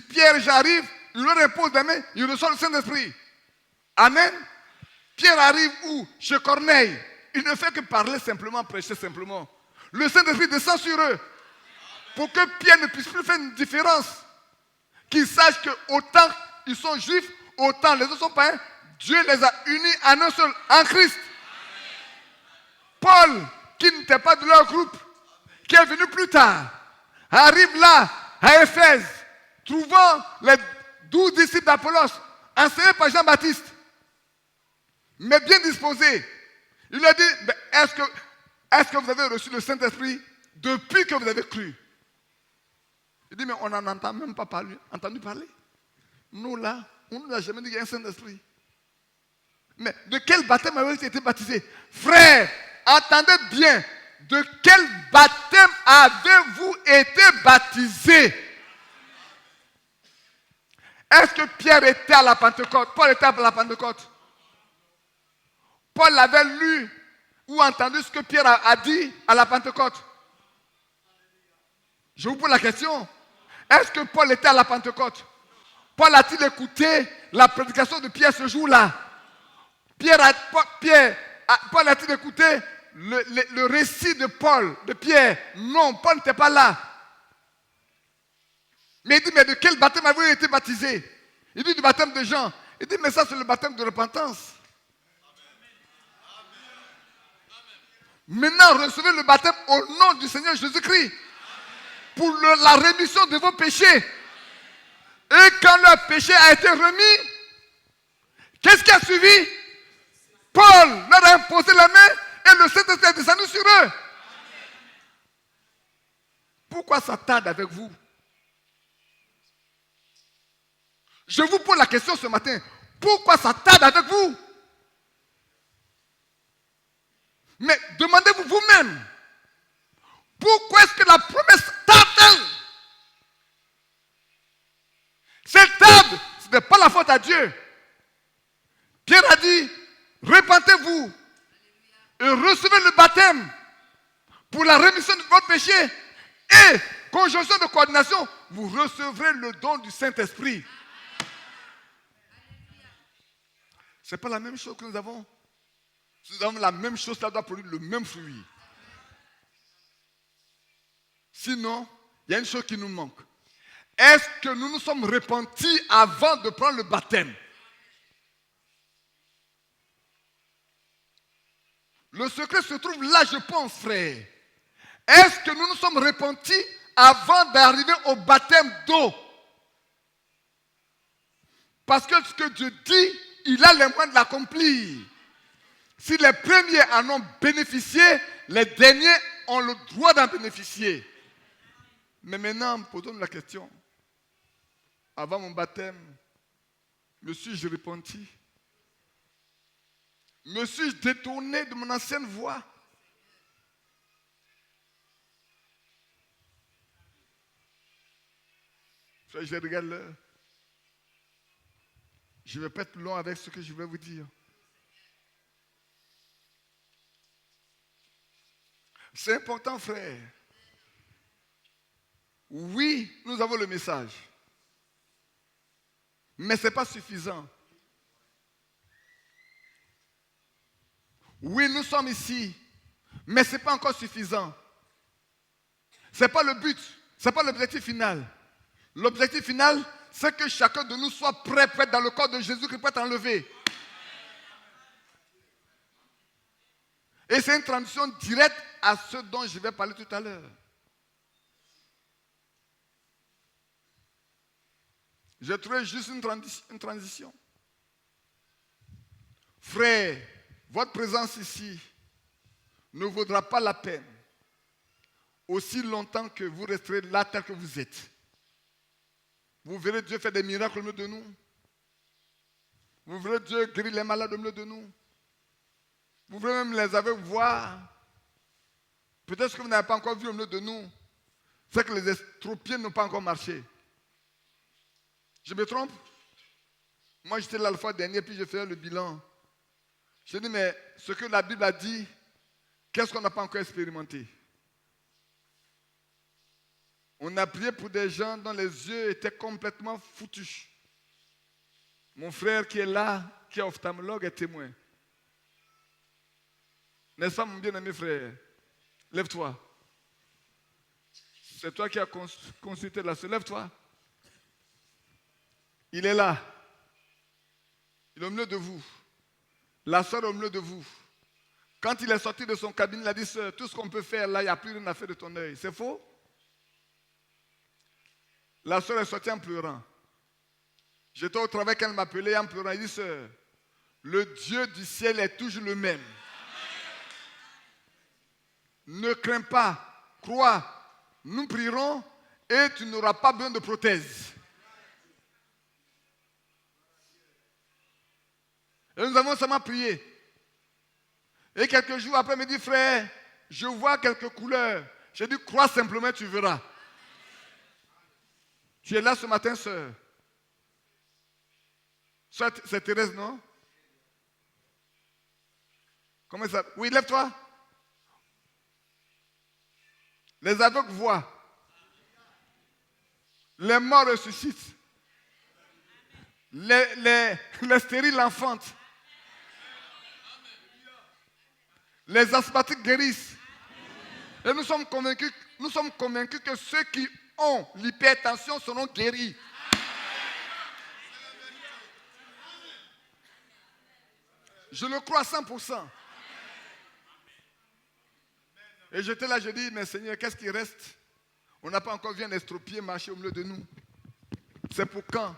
Pierre et Jean arrivent, ils leur imposent les mains, ils reçoivent le Saint-Esprit. Amen. Pierre arrive où? Chez Corneille. Il ne fait que parler simplement, prêcher simplement. Le Saint-Esprit descend sur eux. Pour que Pierre ne puisse plus faire une différence. Qu'ils sachent que autant ils sont juifs, autant les autres sont païens. Dieu les a unis en un seul, en Christ. Paul, qui n'était pas de leur groupe, qui est venu plus tard, arrive là, à Éphèse, trouvant les 12 disciples d'Apollos, enseignés par Jean-Baptiste, mais bien disposés. Il leur dit, est-ce que vous avez reçu le Saint-Esprit depuis que vous avez cru? Il dit, mais on n'en entend même pas entendu parler. Nous là, on ne nous a jamais dit qu'il y a un Saint-Esprit. Mais de quel baptême avez-vous été baptisé? Frère, entendez bien, de quel baptême avez-vous été baptisé? Est-ce que Pierre était à la Pentecôte? Paul était à la Pentecôte? Paul avait lu ou entendu ce que Pierre a dit à la Pentecôte? Je vous pose la question. Est-ce que Paul était à la Pentecôte? Paul a-t-il écouté la prédication de Pierre ce jour-là? Paul a-t-il écouté le récit de Pierre? Non, Paul n'était pas là. Mais il dit, mais de quel baptême avez-vous été baptisé? Il dit du baptême de Jean. Il dit, mais ça c'est le baptême de repentance. Maintenant, recevez le baptême au nom du Seigneur Jésus-Christ pour la rémission de vos péchés. Et quand leur péché a été remis, qu'est-ce qui a suivi? Paul leur a imposé la main et le Saint-Esprit est descendu sur eux. Pourquoi ça tarde avec vous? Je vous pose la question ce matin. Pourquoi ça tarde avec vous? Mais demandez-vous vous-même. Pourquoi est-ce que la promesse tarde? Cette tarde, ce n'est pas la faute à Dieu. Pierre a dit, repentez-vous et recevez le baptême pour la rémission de votre péché. Et, conjonction de coordination, vous recevrez le don du Saint-Esprit. Ce n'est pas la même chose que nous avons. Si nous avons la même chose, ça doit produire le même fruit. Sinon, il y a une chose qui nous manque. Est-ce que nous nous sommes repentis avant de prendre le baptême? Le secret se trouve là, je pense, frère. Est-ce que nous nous sommes repentis avant d'arriver au baptême d'eau? Parce que ce que Dieu dit, il a les moyens de l'accomplir. Si les premiers en ont bénéficié, les derniers ont le droit d'en bénéficier. Mais maintenant, posons-nous la question. Avant mon baptême, me suis-je repenti? Me suis-je détourné de mon ancienne voie? Je regarde l'heure. Je ne vais pas être long avec ce que je vais vous dire. C'est important, frère. Oui, nous avons le message. Mais ce n'est pas suffisant. Oui, nous sommes ici. Mais ce n'est pas encore suffisant. Ce n'est pas le but. Ce n'est pas l'objectif final. L'objectif final, c'est que chacun de nous soit prêt dans le corps de Jésus qui peut être enlevé. Et c'est une transition directe à ce dont je vais parler tout à l'heure. J'ai trouvé juste une transition. Frère, votre présence ici ne vaudra pas la peine aussi longtemps que vous resterez là tel que vous êtes. Vous verrez Dieu faire des miracles au milieu de nous. Vous verrez Dieu guérir les malades au milieu de nous. Vous verrez même les aveugles voir. Peut-être que vous n'avez pas encore vu au milieu de nous. C'est que les estropiés n'ont pas encore marché. Je me trompe? Moi, j'étais là la fois dernière, puis je faisais le bilan. Je dis, mais ce que la Bible a dit, qu'est-ce qu'on n'a pas encore expérimenté? On a prié pour des gens dont les yeux étaient complètement foutus. Mon frère qui est là, qui est ophtalmologue, est témoin. N'est-ce pas, mon bien-aimé frère? Lève-toi. C'est toi qui as consulté la soeur. Lève-toi. Il est là. Il est au milieu de vous. La soeur est au milieu de vous. Quand il est sorti de son cabinet, il a dit, sœur, tout ce qu'on peut faire là, il n'y a plus rien à faire de ton œil. C'est faux? La soeur est sortie en pleurant. J'étais au travail quand elle m'appelait en pleurant. Il dit, sœur, le Dieu du ciel est toujours le même. Ne crains pas, crois, nous prierons et tu n'auras pas besoin de prothèse. Et nous avons seulement prié. Et quelques jours après, il me dit, frère, je vois quelques couleurs. J'ai dit, crois simplement, tu verras. Tu es là ce matin, sœur. C'est Thérèse, non? Comment ça? Oui, lève-toi. Les aveugles voient. Les morts ressuscitent. Les stériles enfantent. Les asthmatiques guérissent. Et nous sommes convaincus que ceux qui ont l'hypertension seront guéris. Je le crois à 100%. Et j'étais là, je dis, mais Seigneur, qu'est-ce qui reste? On n'a pas encore vu un estropié marcher au milieu de nous. C'est pour quand?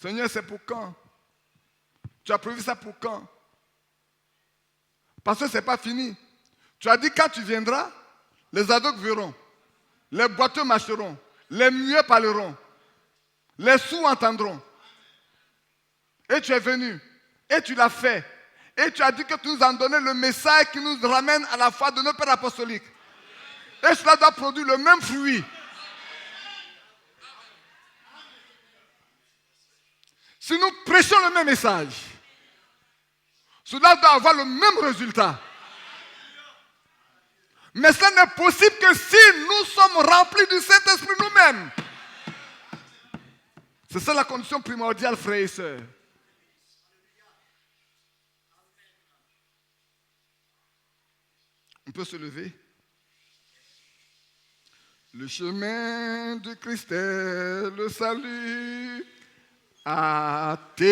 Seigneur, c'est pour quand? Tu as prévu ça pour quand? Parce que ce n'est pas fini. Tu as dit, quand tu viendras, les aveugles verront, les boiteux marcheront, les muets parleront, les sourds entendront. Et tu es venu, et tu l'as fait. Et tu as dit que tu nous as donné le message qui nous ramène à la foi de nos pères apostoliques. Et cela doit produire le même fruit. Si nous prêchons le même message, cela doit avoir le même résultat. Mais cela n'est possible que si nous sommes remplis du Saint-Esprit nous-mêmes. C'est ça la condition primordiale, frères et sœurs. On peut se lever. Le chemin du Christ est le salut. Hâtez-vous,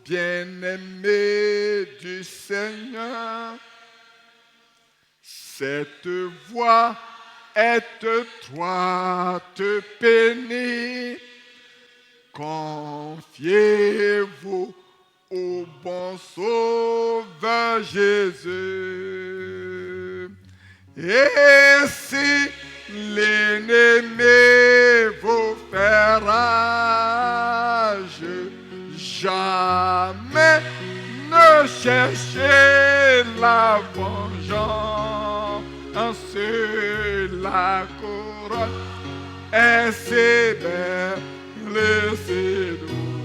bien-aimés du Seigneur. Cette voie est étroite, pénible. Confiez-vous au bon Sauveur Jésus. Et si l'ennemi vous fait rage, jamais ne cherchez la vengeance. La couronne est si belle, c'est doux.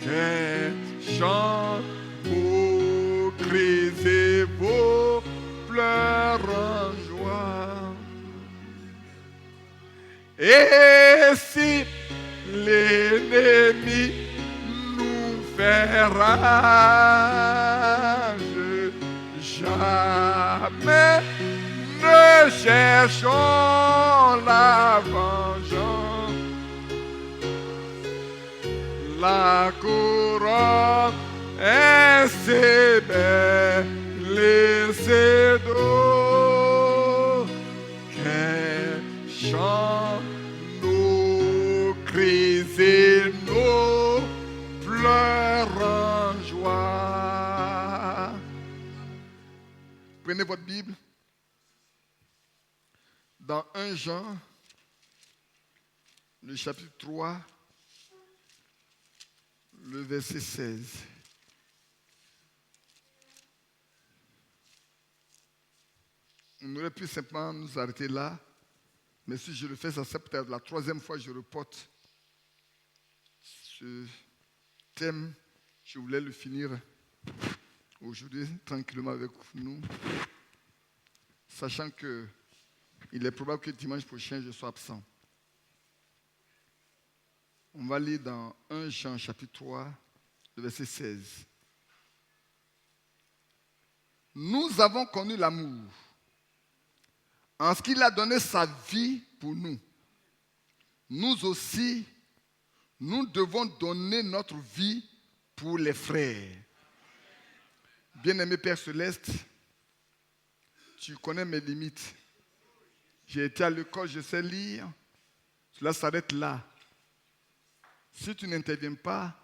Qu'elle chante pour criser vos pleurs en joie. Et si l'ennemi nous fait rage, jamais ne cherchons la vengeance. La couronne c'est belle et c'est doux, qu'un chant nos cris et nos pleurs en joie. Prenez votre Bible. Dans 1 Jean, le chapitre 3, le verset 16. On aurait pu simplement nous arrêter là, mais si je le fais, ça serait peut-être la 3e fois que je reporte ce thème. Je voulais le finir aujourd'hui tranquillement avec nous, sachant que il est probable que dimanche prochain je sois absent. On va lire dans 1 Jean chapitre 3, le verset 16. Nous avons connu l'amour en ce qu'il a donné sa vie pour nous. Nous aussi, nous devons donner notre vie pour les frères. Bien-aimé Père Céleste, tu connais mes limites. J'ai été à l'école, je sais lire. Cela s'arrête là. Si tu n'interviens pas,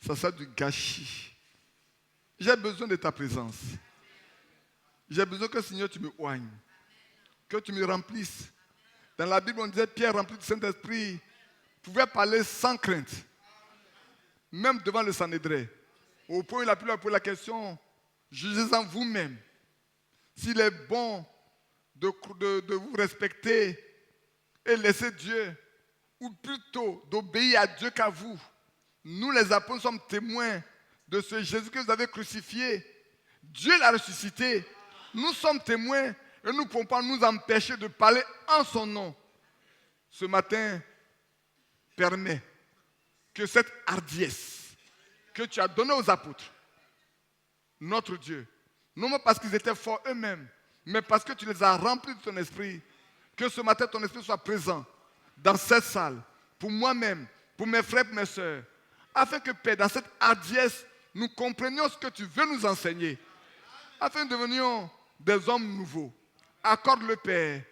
ça sera du gâchis. J'ai besoin de ta présence. J'ai besoin que, Seigneur, tu me oignes. Que tu me remplisses. Dans la Bible, on disait Pierre, rempli du Saint-Esprit, pouvait parler sans crainte. Même devant le Sanhédrin. Au point où il a pu leur poser la question, jugez-en vous-même. S'il est bon de vous respecter et laisser Dieu, ou plutôt d'obéir à Dieu qu'à vous. Nous, les apôtres, sommes témoins de ce Jésus que vous avez crucifié. Dieu l'a ressuscité. Nous sommes témoins et nous ne pouvons pas nous empêcher de parler en son nom. Ce matin, permets que cette hardiesse que tu as donnée aux apôtres, notre Dieu, non pas parce qu'ils étaient forts eux-mêmes, mais parce que tu les as remplis de ton esprit, que ce matin ton esprit soit présent dans cette salle, pour moi-même, pour mes frères et mes sœurs, afin que, Père, dans cette hardiesse, nous comprenions ce que tu veux nous enseigner, afin que nous devenions des hommes nouveaux. Accorde-le, Père,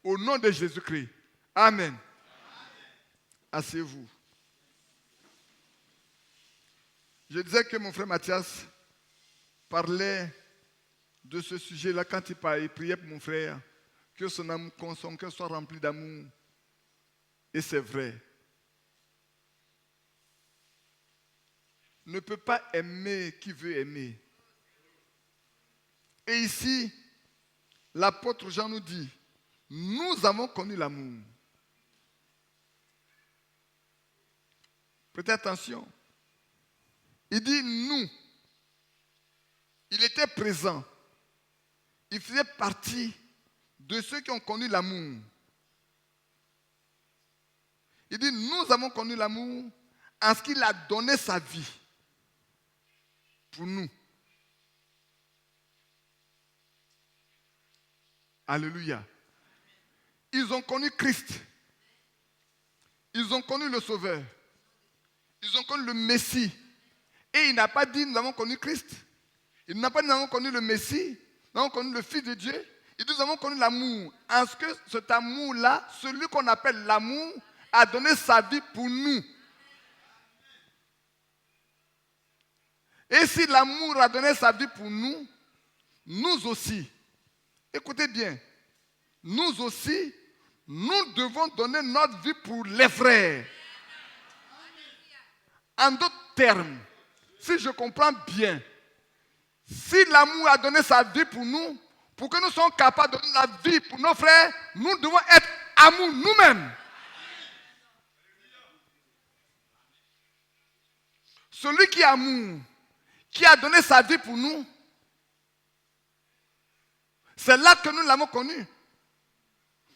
au nom de Jésus-Christ. Amen. Asseyez-vous. Je disais que mon frère Mathias parlait de ce sujet-là quand il priait pour mon frère, que son âme, son cœur soit rempli d'amour. Et c'est vrai. Ne peut pas aimer qui veut aimer. Et ici, l'apôtre Jean nous dit, nous avons connu l'amour. Prêtez attention. Il dit nous. Il était présent. Il faisait partie de ceux qui ont connu l'amour. Il dit, nous avons connu l'amour en ce qu'il a donné sa vie pour nous. Alléluia. Ils ont connu Christ. Ils ont connu le Sauveur. Ils ont connu le Messie. Et il n'a pas dit, nous avons connu Christ. Il n'a pas dit, nous avons connu le Messie. Nous avons connu le Fils de Dieu. Il dit, nous avons connu l'amour. En ce que cet amour-là, celui qu'on appelle l'amour, a donné sa vie pour nous. Et si l'amour a donné sa vie pour nous, nous aussi, écoutez bien, nous aussi, nous devons donner notre vie pour les frères. En d'autres termes, si je comprends bien, si l'amour a donné sa vie pour nous, pour que nous soyons capables de donner la vie pour nos frères, nous devons être amour nous-mêmes. Celui qui est amour, qui a donné sa vie pour nous, c'est là que nous l'avons connu.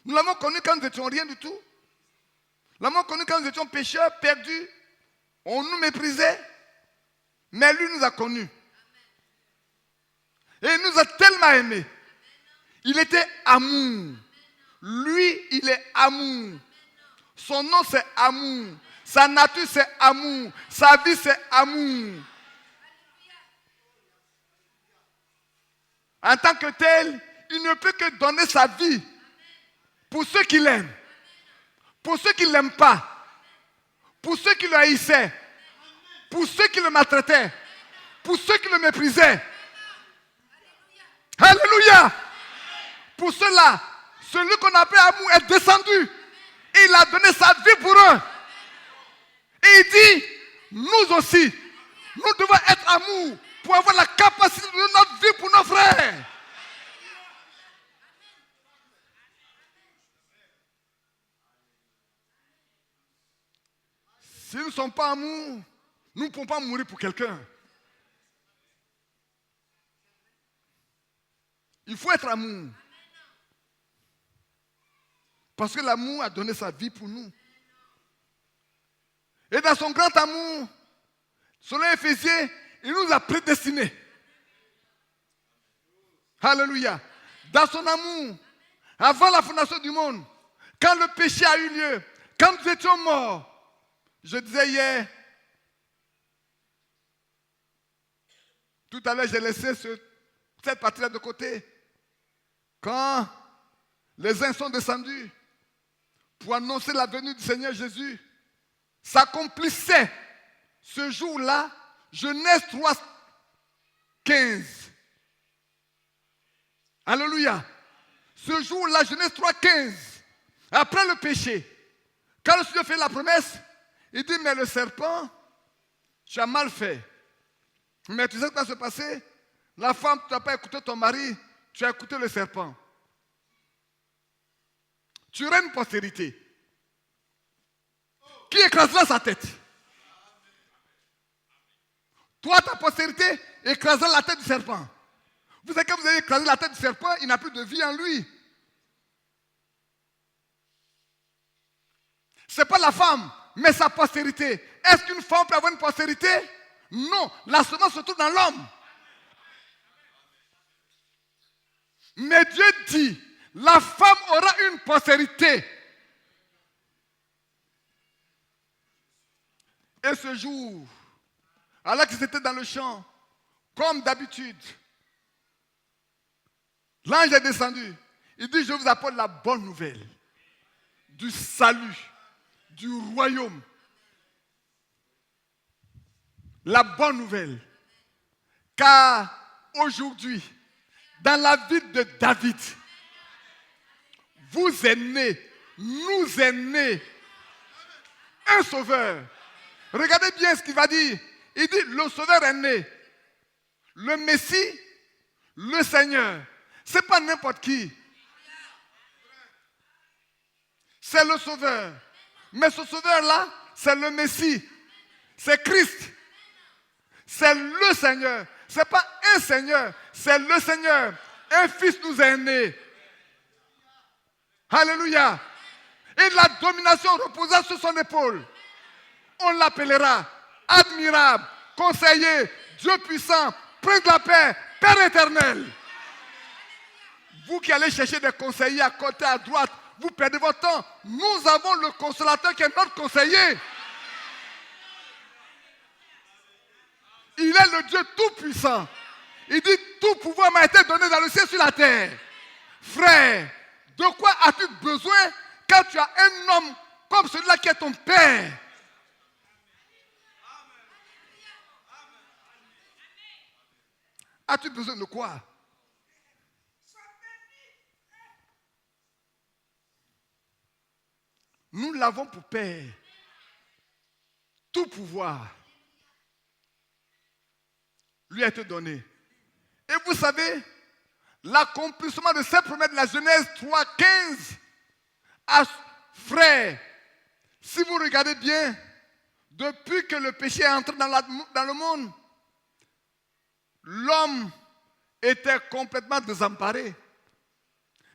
Nous l'avons connu quand nous n'étions rien du tout. Nous l'avons connu quand nous étions pécheurs, perdus. On nous méprisait. Mais lui nous a connus. Et il nous a tellement aimés. Il était amour. Lui, il est amour. Son nom, c'est amour. Sa nature, c'est amour. Sa vie, c'est amour. En tant que tel, il ne peut que donner sa vie pour ceux qui l'aiment, pour ceux qui ne l'aiment pas, pour ceux qui le haïssaient, pour ceux qui le maltraitaient, pour ceux qui le méprisaient. Alléluia. Pour ceux-là, celui qu'on appelle amour est descendu. Et il a donné sa vie pour eux. Et il dit, nous aussi, nous devons être amour pour avoir la capacité de notre vie pour nos frères. Si nous ne sommes pas amour, nous ne pouvons pas mourir pour quelqu'un. Il faut être amour. Parce que l'amour a donné sa vie pour nous. Et dans son grand amour, selon Éphésiens, il nous a prédestinés. Alléluia. Dans son amour, avant la fondation du monde, quand le péché a eu lieu, quand nous étions morts, je disais hier, tout à l'heure j'ai laissé cette partie-là de côté. Quand les uns sont descendus pour annoncer la venue du Seigneur Jésus, s'accomplissait ce jour-là, Genèse 3, 15. Alléluia. Ce jour-là, Genèse 3, 15. Après le péché, quand le Seigneur fait la promesse, il dit, mais le serpent, tu as mal fait. Mais tu sais ce qui va se passer? La femme, tu n'as pas écouté ton mari, tu as écouté le serpent. Tu auras une postérité qui écrasera sa tête. Toi, ta postérité écrasera la tête du serpent. Vous savez que vous avez écrasé la tête du serpent, il n'a plus de vie en lui. Ce n'est pas la femme, mais sa postérité. Est-ce qu'une femme peut avoir une postérité? Non, la semence se trouve dans l'homme. Mais Dieu dit, la femme aura une postérité. Et ce jour, alors qu'ils étaient dans le champ, comme d'habitude, l'ange est descendu. Il dit, je vous apporte la bonne nouvelle du salut, du royaume. La bonne nouvelle. Car aujourd'hui, dans la ville de David, vous êtes né, nous est né un sauveur. Regardez bien ce qu'il va dire. Il dit, le sauveur est né. Le Messie, le Seigneur. Ce n'est pas n'importe qui. C'est le sauveur. Mais ce sauveur-là, c'est le Messie. C'est Christ. C'est le Seigneur. Ce n'est pas un Seigneur, c'est le Seigneur. Un fils nous est né. Alléluia. Et la domination reposa sur son épaule. On l'appellera admirable, conseiller, Dieu puissant, prince de la paix, Père éternel. Vous qui allez chercher des conseillers à côté, à droite, vous perdez votre temps. Nous avons le consolateur qui est notre conseiller. Il est le Dieu tout-puissant. Il dit, tout pouvoir m'a été donné dans le ciel et sur la terre. Frère, de quoi as-tu besoin quand tu as un homme comme celui-là qui est ton père? As-tu besoin de quoi? Nous l'avons pour père. Tout pouvoir lui a été donné. Et vous savez, l'accomplissement de cette promesse de la Genèse 3, 15, frère, si vous regardez bien, depuis que le péché est entré dans le monde, l'homme était complètement désemparé.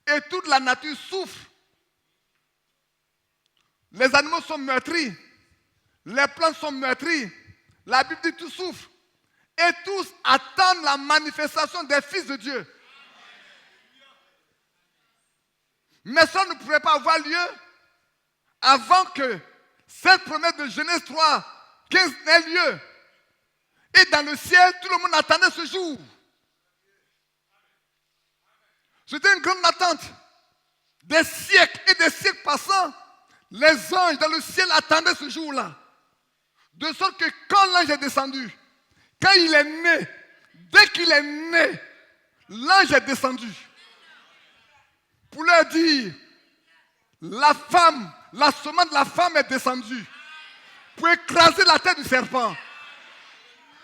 Et toute la nature souffre. Les animaux sont meurtris. Les plantes sont meurtries. La Bible dit tout souffre. Et tous attendent la manifestation des fils de Dieu. Mais ça ne pourrait pas avoir lieu avant que cette promesse de Genèse 3, 15 n'ait lieu. Et dans le ciel, tout le monde attendait ce jour. C'était une grande attente. Des siècles et des siècles passant, les anges dans le ciel attendaient ce jour-là. De sorte que quand l'ange est descendu, quand il est né, dès qu'il est né, l'ange est descendu pour leur dire, la femme, la semence de la femme est descendue pour écraser la tête du serpent.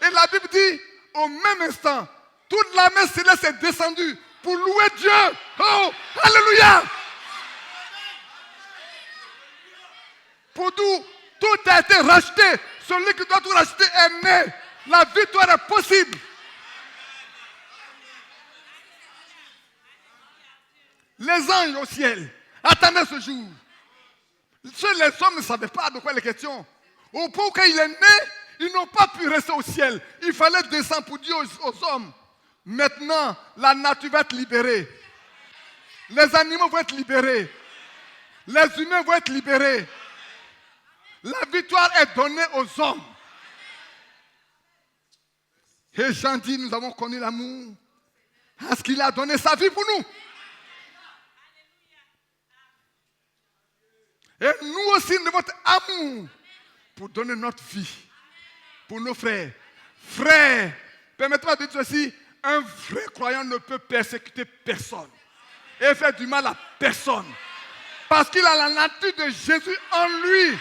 Et la Bible dit, au même instant, toute l'armée céleste est descendue pour louer Dieu. Oh, alléluia! Pour tout a été racheté. Celui qui doit tout racheter est né. La victoire est possible. Les anges au ciel attendaient ce jour. Seuls les hommes ne savaient pas de quoi il est question. Au point où quand il est né, ils n'ont pas pu rester au ciel. Il fallait descendre pour dire aux hommes, maintenant, la nature va être libérée. Les animaux vont être libérés. Les humains vont être libérés. La victoire est donnée aux hommes. Et Jean dit, nous avons connu l'amour. Parce qu'il a donné sa vie pour nous. Et nous aussi, nous devons être amour pour donner notre vie pour nos frères. Frères, permettez-moi de dire ceci, un vrai croyant ne peut persécuter personne et faire du mal à personne. Parce qu'il a la nature de Jésus en lui.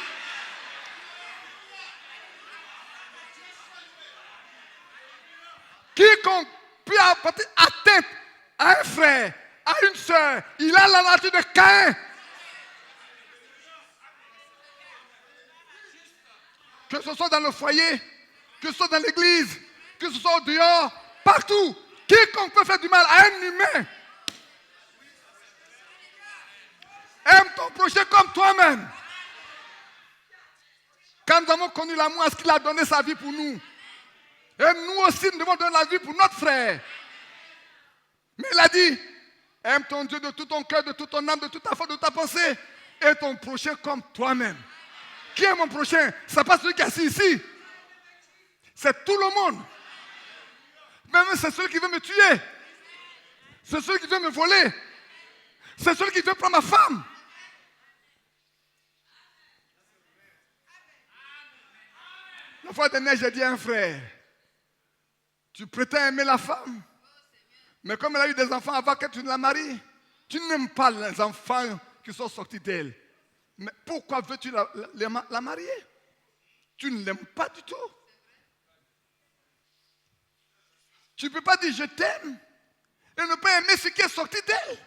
Quiconque peut apporter atteinte à un frère, à une soeur, il a la nature de Caïn. Que ce soit dans le foyer, que ce soit dans l'église, que ce soit au dehors, partout. Quiconque peut faire du mal à un humain, aime ton prochain comme toi-même. Quand nous avons connu l'amour, est-ce qu'il a donné sa vie pour nous? Et nous aussi, nous devons donner la vie pour notre frère. Mais il a dit, aime ton Dieu de tout ton cœur, de toute ton âme, de toute ta foi, de toute ta pensée, et ton prochain comme toi-même. Qui est mon prochain? Ce n'est pas celui qui est assis ici. C'est tout le monde. Même c'est celui qui veut me tuer. C'est celui qui veut me voler. C'est celui qui veut prendre ma femme. La fois dernière, j'ai dit à un frère, tu prétends aimer la femme, mais comme elle a eu des enfants avant que tu ne la maries, tu n'aimes pas les enfants qui sont sortis d'elle. Mais pourquoi veux-tu la marier? Tu ne l'aimes pas du tout. Tu ne peux pas dire je t'aime et ne pas aimer ce qui est sorti d'elle.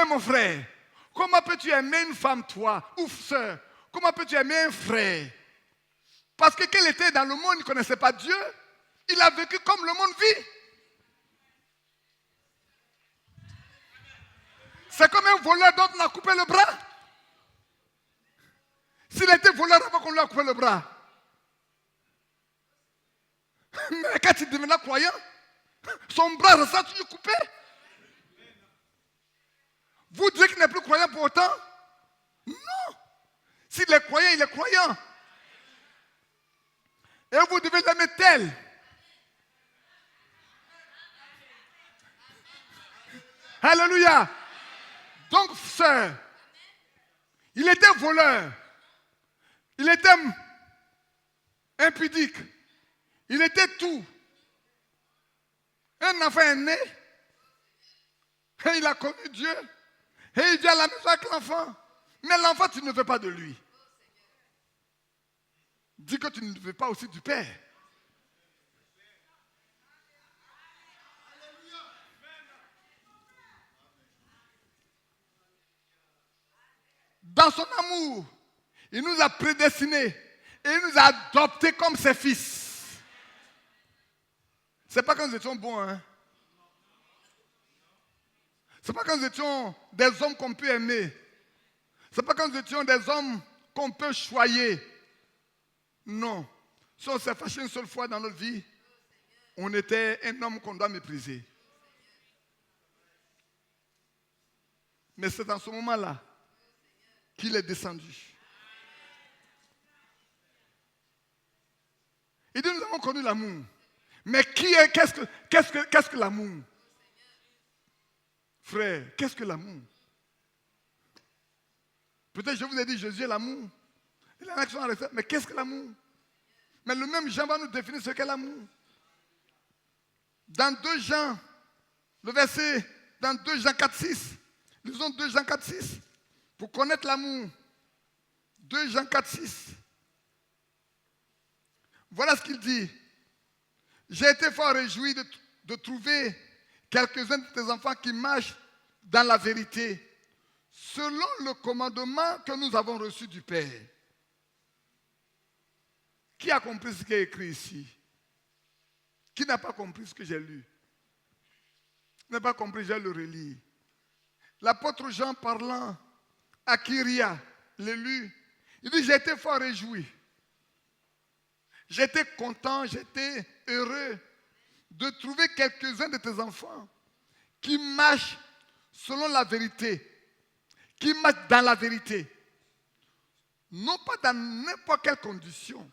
Et mon frère, comment peux-tu aimer une femme, toi, ou soeur? Comment peux-tu aimer un frère? Parce que quand il était dans le monde, il ne connaissait pas Dieu. Il a vécu comme le monde vit. C'est comme un voleur dont on a coupé le bras. S'il était voleur avant qu'on lui a coupé le bras. Mais quand il devenait croyant, son bras resta toujours coupé. Vous dites qu'il n'est plus croyant pour autant? Non. S'il est croyant, il est croyant. Et vous devez l'aimer tel. Alléluia. Donc, sœur, il était voleur. Il était impudique. Il était tout. Un enfant est né. Et il a connu Dieu. Et il vient à la maison avec l'enfant. Mais l'enfant, tu ne veux pas de lui. Dis que tu ne veux pas aussi du Père. Dans son amour, il nous a prédestinés et il nous a adoptés comme ses fils. Ce n'est pas quand nous étions bons, hein. Ce n'est pas quand nous étions des hommes qu'on peut aimer. Ce n'est pas quand nous étions des hommes qu'on peut choyer. Non. Si on s'est fâché une seule fois dans notre vie, on était un homme qu'on doit mépriser. Mais c'est dans ce moment-là qu'il est descendu. Il dit, nous avons connu l'amour. Mais qu'est-ce que l'amour? Frère, qu'est-ce que l'amour? Peut-être je vous ai dit Jésus est l'amour. Il y en a qui sont arrêtés. Mais qu'est-ce que l'amour? Mais le même Jean va nous définir ce qu'est l'amour. Dans 2 Jean, le verset, dans 2 Jean 4, 6. Lisons 2 Jean 4, 6. Pour connaître l'amour. 2 Jean 4, 6. Voilà ce qu'il dit. J'ai été fort réjoui de trouver quelques-uns de tes enfants qui marchent dans la vérité, selon le commandement que nous avons reçu du Père. Qui a compris ce qui est écrit ici? Qui n'a pas compris ce que j'ai lu? Qui n'a pas compris, je le relis. L'apôtre Jean parlant à Kyria, l'élu, il dit, j'ai été fort réjoui. J'étais content, j'étais heureux de trouver quelques-uns de tes enfants qui marchent selon la vérité, qui marchent dans la vérité. Non pas dans n'importe quelle condition.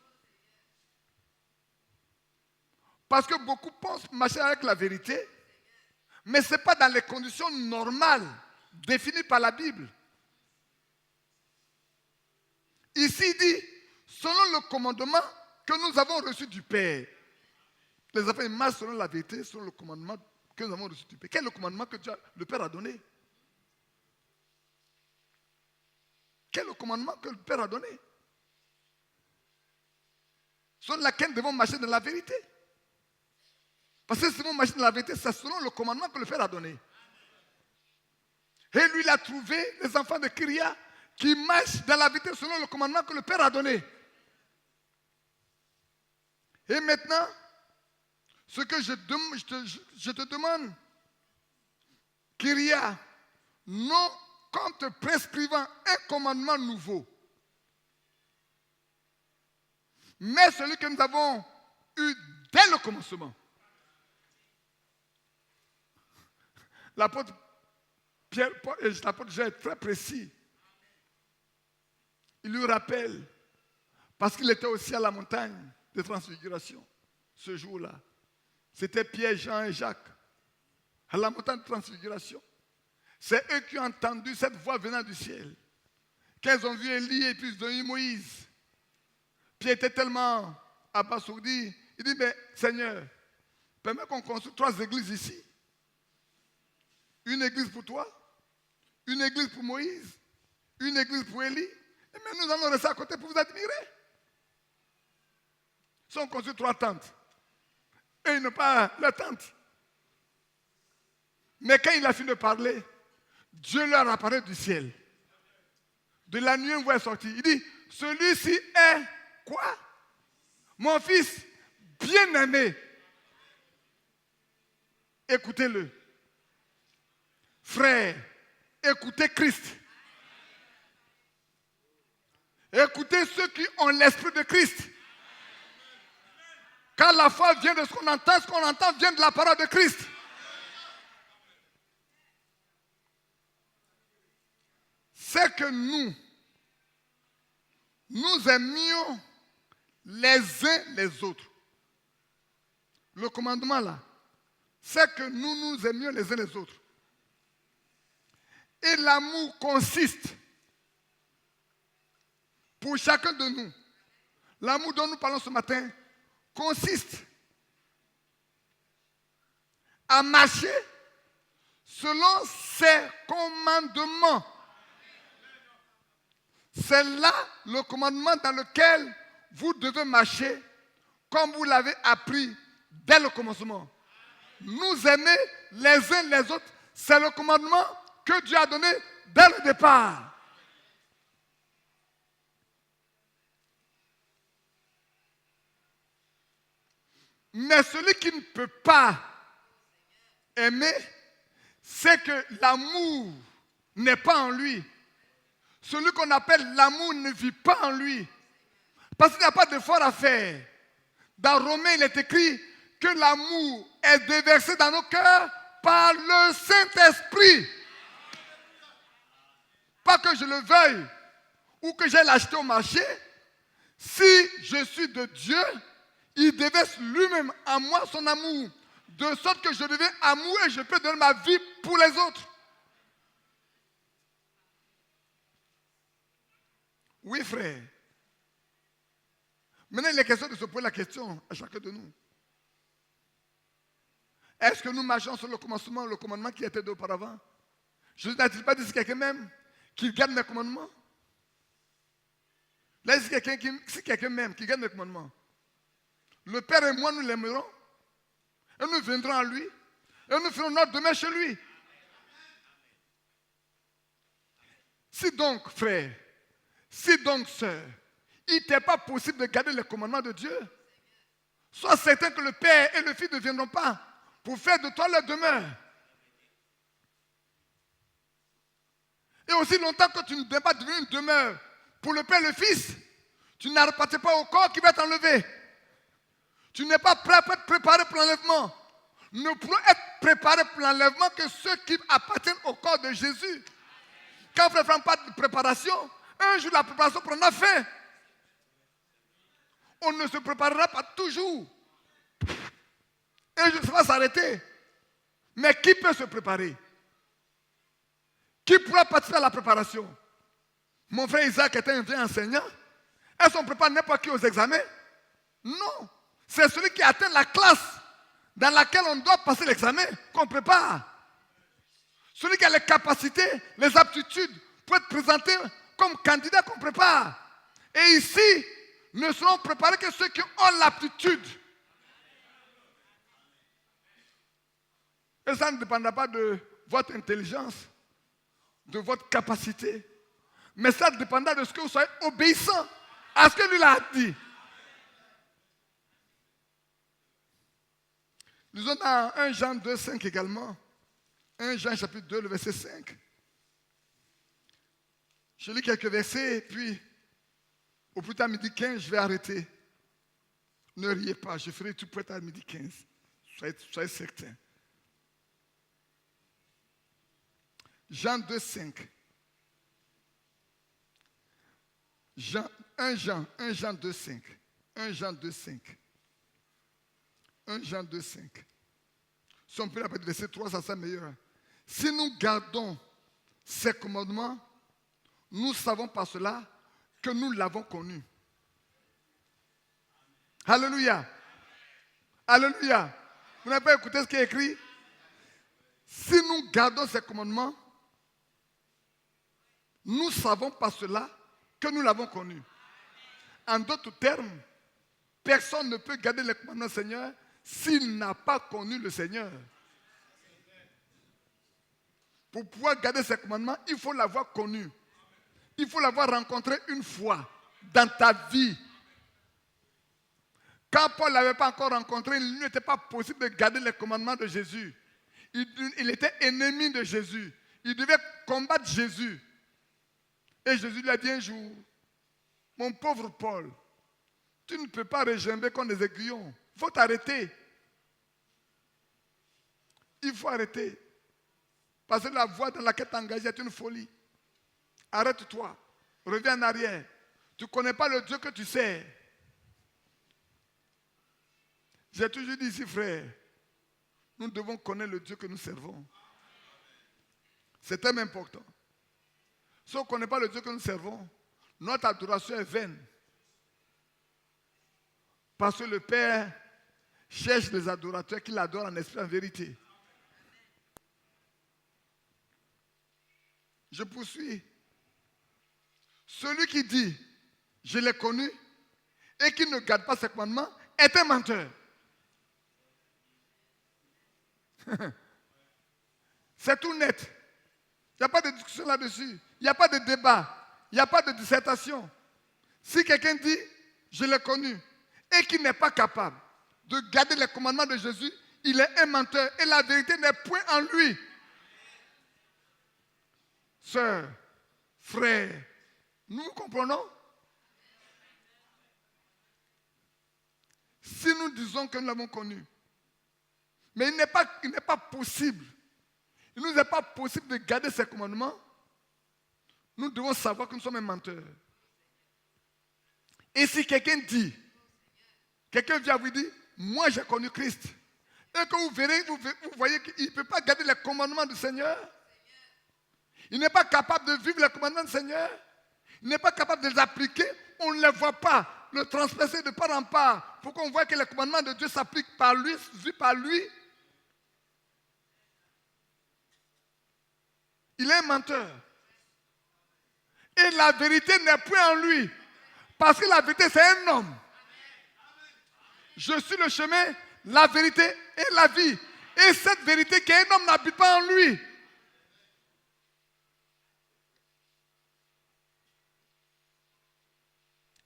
Parce que beaucoup pensent marcher avec la vérité, mais ce n'est pas dans les conditions normales définies par la Bible. Ici, il dit, selon le commandement que nous avons reçu du Père. Les enfants, ils marchent selon la vérité, selon le commandement que nous avons reçu du Père. Quel est le commandement que le Père a donné? Quel est le commandement que le Père a donné? Selon laquelle nous devons marcher dans la vérité. Parce que si nous marchons dans la vérité, c'est selon le commandement que le Père a donné. Et lui, il a trouvé les enfants de Kyria qui marchent dans la vérité selon le commandement que le Père a donné. Et maintenant, ce que je te demande, Kyria, non comme te prescrivant un commandement nouveau, mais celui que nous avons eu dès le commencement. L'apôtre Jean est très précis. Il lui rappelle, parce qu'il était aussi à la montagne de transfiguration, ce jour-là. C'était Pierre, Jean et Jacques, à la montagne de transfiguration. C'est eux qui ont entendu cette voix venant du ciel. Quand ils ont vu Élie et puis ils ont vu Moïse, Pierre était tellement abasourdi. Il dit, mais Seigneur, permets qu'on construise 3 églises ici. Une église pour toi, une église pour Moïse, une église pour Élie. Et maintenant nous allons rester à côté pour vous admirer. Ils ont construit 3 tentes. Et ils n'ont pas leur tente. Mais quand il a fini de parler, Dieu leur apparaît du ciel. De la nuit, une voix est sortie. Il dit, celui-ci est quoi? Mon fils bien-aimé. Écoutez-le. Frères, écoutez Christ. Écoutez ceux qui ont l'esprit de Christ. Car la foi vient de ce qu'on entend vient de la parole de Christ. C'est que nous aimions les uns les autres. Le commandement là, c'est que nous aimions les uns les autres. Et l'amour consiste, pour chacun de nous, l'amour dont nous parlons ce matin, consiste à marcher selon ses commandements. C'est là le commandement dans lequel vous devez marcher comme vous l'avez appris dès le commencement. Nous aimer les uns les autres, c'est le commandement que Dieu a donné dès le départ. Mais celui qui ne peut pas aimer, c'est que l'amour n'est pas en lui. Celui qu'on appelle l'amour ne vit pas en lui. Parce qu'il n'y a pas d'effort à faire. Dans Romains, il est écrit que l'amour est déversé dans nos cœurs par le Saint-Esprit. Pas que je le veuille ou que j'aille l'acheter au marché. Si je suis de Dieu, il déverse lui-même en moi son amour. De sorte que je deviens amoureux et je peux donner ma vie pour les autres. Oui, frère. Maintenant, il est question de se poser la question à chacun de nous. Est-ce que nous marchons sur le commandement qui était d'auparavant? Jésus n'a-t-il pas dit si quelqu'un m'aime, qu'il garde mes commandements? Là, si quelqu'un m'aime, qu'il garde mes commandements, le Père et moi, nous l'aimerons, et nous viendrons à lui, et nous ferons notre demeure chez lui. Si donc, frère, si donc, sœur, il n'était pas possible de garder les commandements de Dieu, sois certain que le Père et le Fils ne viendront pas pour faire de toi leur demeure. Et aussi longtemps que tu ne viens pas devenir une demeure pour le Père et le Fils, tu n'appartiens pas au corps qui va t'enlever. Tu n'es pas prêt pour être préparé pour l'enlèvement. Nous ne pourrons être préparés pour l'enlèvement que ceux qui appartiennent au corps de Jésus. Quand on ne fait pas de préparation, un jour la préparation prendra fin. On ne se préparera pas toujours. Un jour ça va s'arrêter. Mais qui peut se préparer? Qui pourra participer à la préparation? Mon frère Isaac était un vieux enseignant. Est-ce qu'on prépare n'importe qui aux examens? Non. C'est celui qui atteint la classe dans laquelle on doit passer l'examen qu'on prépare. Celui qui a les capacités, les aptitudes pour être présenté comme candidat qu'on prépare. Et ici, ne seront préparés que ceux qui ont l'aptitude. Et ça ne dépendra pas de votre intelligence, de votre capacité, mais ça dépendra de ce que vous soyez obéissant à ce que lui a dit. Nous sommes dans 1 Jean 2, 5 également. 1 Jean chapitre 2, le verset 5. Je lis quelques versets, puis au plus tard, midi 15, je vais arrêter. Ne riez pas, je ferai tout pour être à midi 15. Soyez certains. Jean 2, 5. 1 Jean 2, 5. 1 Jean 2, 5. 1 Jean 2, 5. Si on peut l'appeler verset 3, ça sera meilleur. Si nous gardons ces commandements, nous savons par cela que nous l'avons connu. Alléluia. Alléluia. Vous n'avez pas écouté ce qui est écrit? Si nous gardons ces commandements, nous savons par cela que nous l'avons connu. En d'autres termes, personne ne peut garder les commandements du Seigneur s'il n'a pas connu le Seigneur. Pour pouvoir garder ces commandements, il faut l'avoir connu. Il faut l'avoir rencontré une fois dans ta vie. Quand Paul ne l'avait pas encore rencontré, il n'était pas possible de garder les commandements de Jésus. Il était ennemi de Jésus. Il devait combattre Jésus. Et Jésus lui a dit un jour, mon pauvre Paul, tu ne peux pas regimber comme des aiguillons. Il faut t'arrêter. Il faut arrêter. Parce que la voie dans laquelle tu es engagé est une folie. Arrête-toi. Reviens en arrière. Tu ne connais pas le Dieu que tu sers. J'ai toujours dit ici, frère, nous devons connaître le Dieu que nous servons. C'est tellement important. Si on ne connaît pas le Dieu que nous servons, notre adoration est vaine. Parce que le Père cherche les adorateurs qui l'adorent en esprit en vérité. Je poursuis. Celui qui dit, je l'ai connu, et qui ne garde pas ses commandements, est un menteur. C'est tout net. Il n'y a pas de discussion là-dessus. Il n'y a pas de débat. Il n'y a pas de dissertation. Si quelqu'un dit, je l'ai connu, et qu'il n'est pas capable de garder les commandements de Jésus, il est un menteur. Et la vérité n'est point en lui. Sœurs, frères, nous comprenons? Si nous disons que nous l'avons connu, mais il n'est pas possible, il ne nous est pas possible de garder ces commandements, nous devons savoir que nous sommes un menteur. Et si quelqu'un dit, quelqu'un vient vous dire, moi j'ai connu Christ, et que vous verrez, vous voyez qu'il ne peut pas garder les commandements du Seigneur, il n'est pas capable de vivre les commandements du Seigneur, Il n'est pas capable de les appliquer, on ne les voit pas, le transpercer de part en part, pour qu'on voit que les commandements de Dieu s'appliquent par lui, vu par lui. Il est un menteur. Et la vérité n'est plus en lui. Parce que la vérité, c'est un homme. Je suis le chemin, la vérité et la vie. Et cette vérité qu'un homme n'habite pas en lui.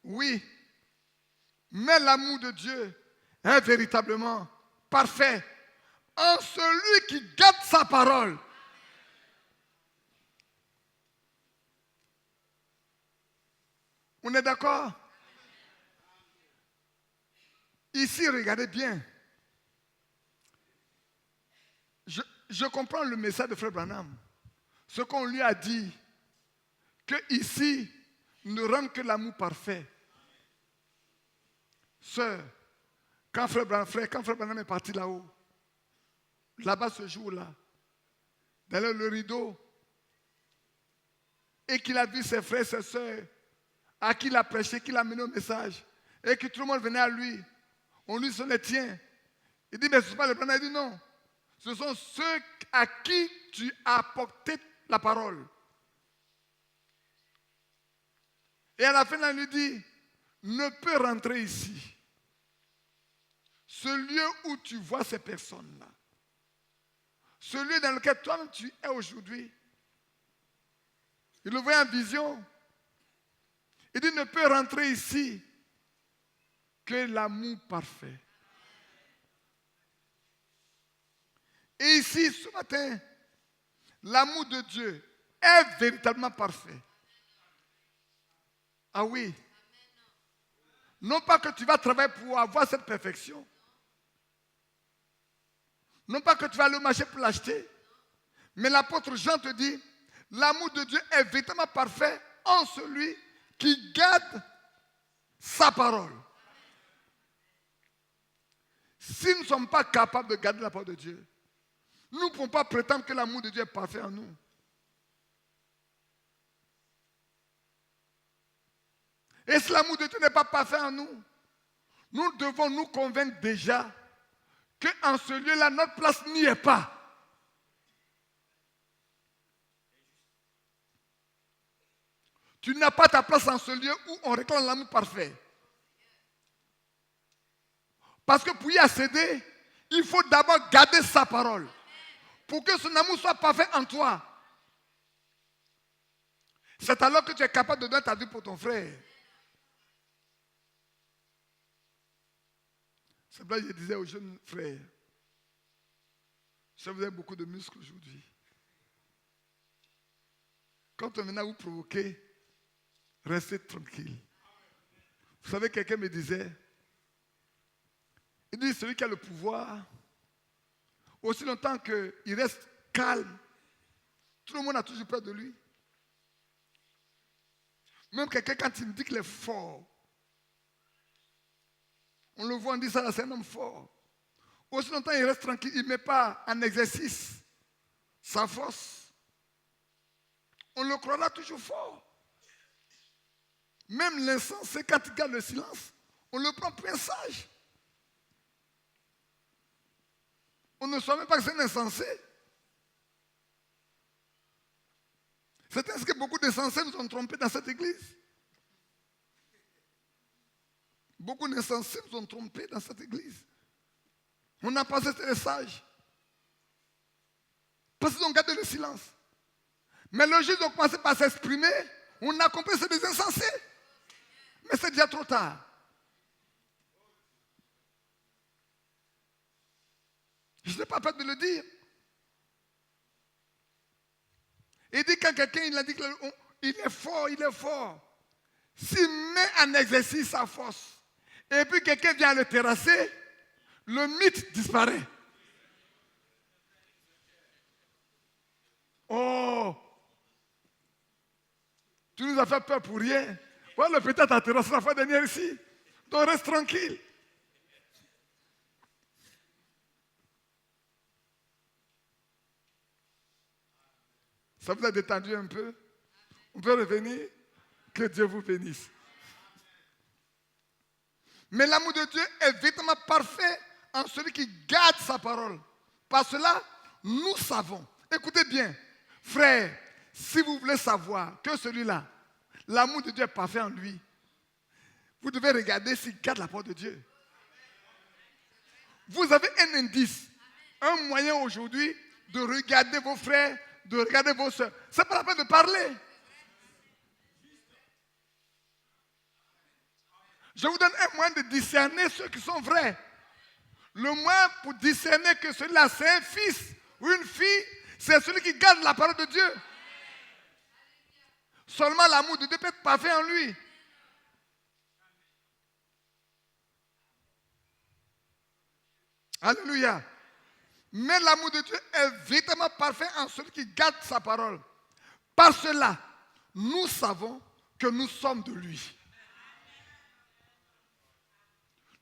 Oui, mais l'amour de Dieu est véritablement parfait en celui qui garde sa parole. On est d'accord? Ici, regardez bien. Je comprends le message de Frère Branham. Ce qu'on lui a dit, que ici, ne rend que l'amour parfait. Sœur, quand Frère Branham est parti là-haut, là-bas ce jour-là, derrière le rideau, et qu'il a vu ses frères, ses sœurs, à qui il a prêché, qu'il a mené au message, et que tout le monde venait à lui, on lui se les tient. Il dit, mais ce ne sont pas les Branham. Il dit non, ce sont ceux à qui tu as apporté la parole. Et à la fin, il lui dit, ne peut rentrer ici. Ce lieu où tu vois ces personnes-là, ce lieu dans lequel toi-même tu es aujourd'hui, il le voit en vision. Il dit, ne peut rentrer ici que l'amour parfait. Et ici, ce matin, l'amour de Dieu est véritablement parfait. Ah oui. Non pas que tu vas travailler pour avoir cette perfection. Non pas que tu vas aller au marché pour l'acheter. Mais l'apôtre Jean te dit, l'amour de Dieu est véritablement parfait en celui qui garde sa parole. Si nous ne sommes pas capables de garder la parole de Dieu, nous ne pouvons pas prétendre que l'amour de Dieu est parfait en nous. Et si l'amour de Dieu n'est pas parfait en nous, nous devons nous convaincre déjà qu'en ce lieu-là, notre place n'y est pas. Tu n'as pas ta place en ce lieu où on réclame l'amour parfait. Parce que pour y accéder, il faut d'abord garder sa parole. Pour que son amour soit parfait en toi. C'est alors que tu es capable de donner ta vie pour ton frère. C'est pour ça que je disais aux jeunes frères, je vous avez beaucoup de muscles aujourd'hui. Quand on vient à vous provoquer, restez tranquille. Vous savez, quelqu'un me disait, il dit, celui qui a le pouvoir, aussi longtemps qu'il reste calme, tout le monde a toujours peur de lui. Même quelqu'un, quand il me dit qu'il est fort, on le voit, on dit ça, c'est un homme fort. Aussi longtemps il reste tranquille, il ne met pas en exercice sa force. On le croira toujours fort. Même l'insensé, quand il garde le silence, on le prend pour un sage. On ne sait même pas que c'est un insensé. C'est ainsi que beaucoup d'insensés nous ont trompés dans cette église. Beaucoup d'insensés nous ont trompés dans cette église. On a pensé que c'était les sages. Parce qu'ils ont gardé le silence. Mais le jour où ils ont commencé par s'exprimer, on a compris que c'est des insensés. Mais c'est déjà trop tard. Je n'ai pas peur de le dire. Il dit quand quelqu'un il a dit qu'il est fort, il est fort. S'il met en exercice sa force, et puis quelqu'un vient le terrasser, le mythe disparaît. Oh! Tu nous as fait peur pour rien. Voilà, peut-être à terrasser la fois dernière ici. Donc reste tranquille. Ça vous a détendu un peu? On peut revenir? Que Dieu vous bénisse. Mais l'amour de Dieu est véritablement parfait en celui qui garde sa parole. Par cela, nous savons. Écoutez bien, frères, si vous voulez savoir que celui-là, l'amour de Dieu est parfait en lui, vous devez regarder s'il garde la parole de Dieu. Vous avez un indice, un moyen aujourd'hui de regarder vos frères, de regarder vos soeurs. Ce n'est pas la peine de parler. Je vous donne un moyen de discerner ceux qui sont vrais. Le moyen pour discerner que celui-là, c'est un fils ou une fille, c'est celui qui garde la parole de Dieu. Seulement l'amour de Dieu peut être parfait en lui. Alléluia. Mais l'amour de Dieu est véritablement parfait en celui qui garde sa parole. Par cela, nous savons que nous sommes de lui.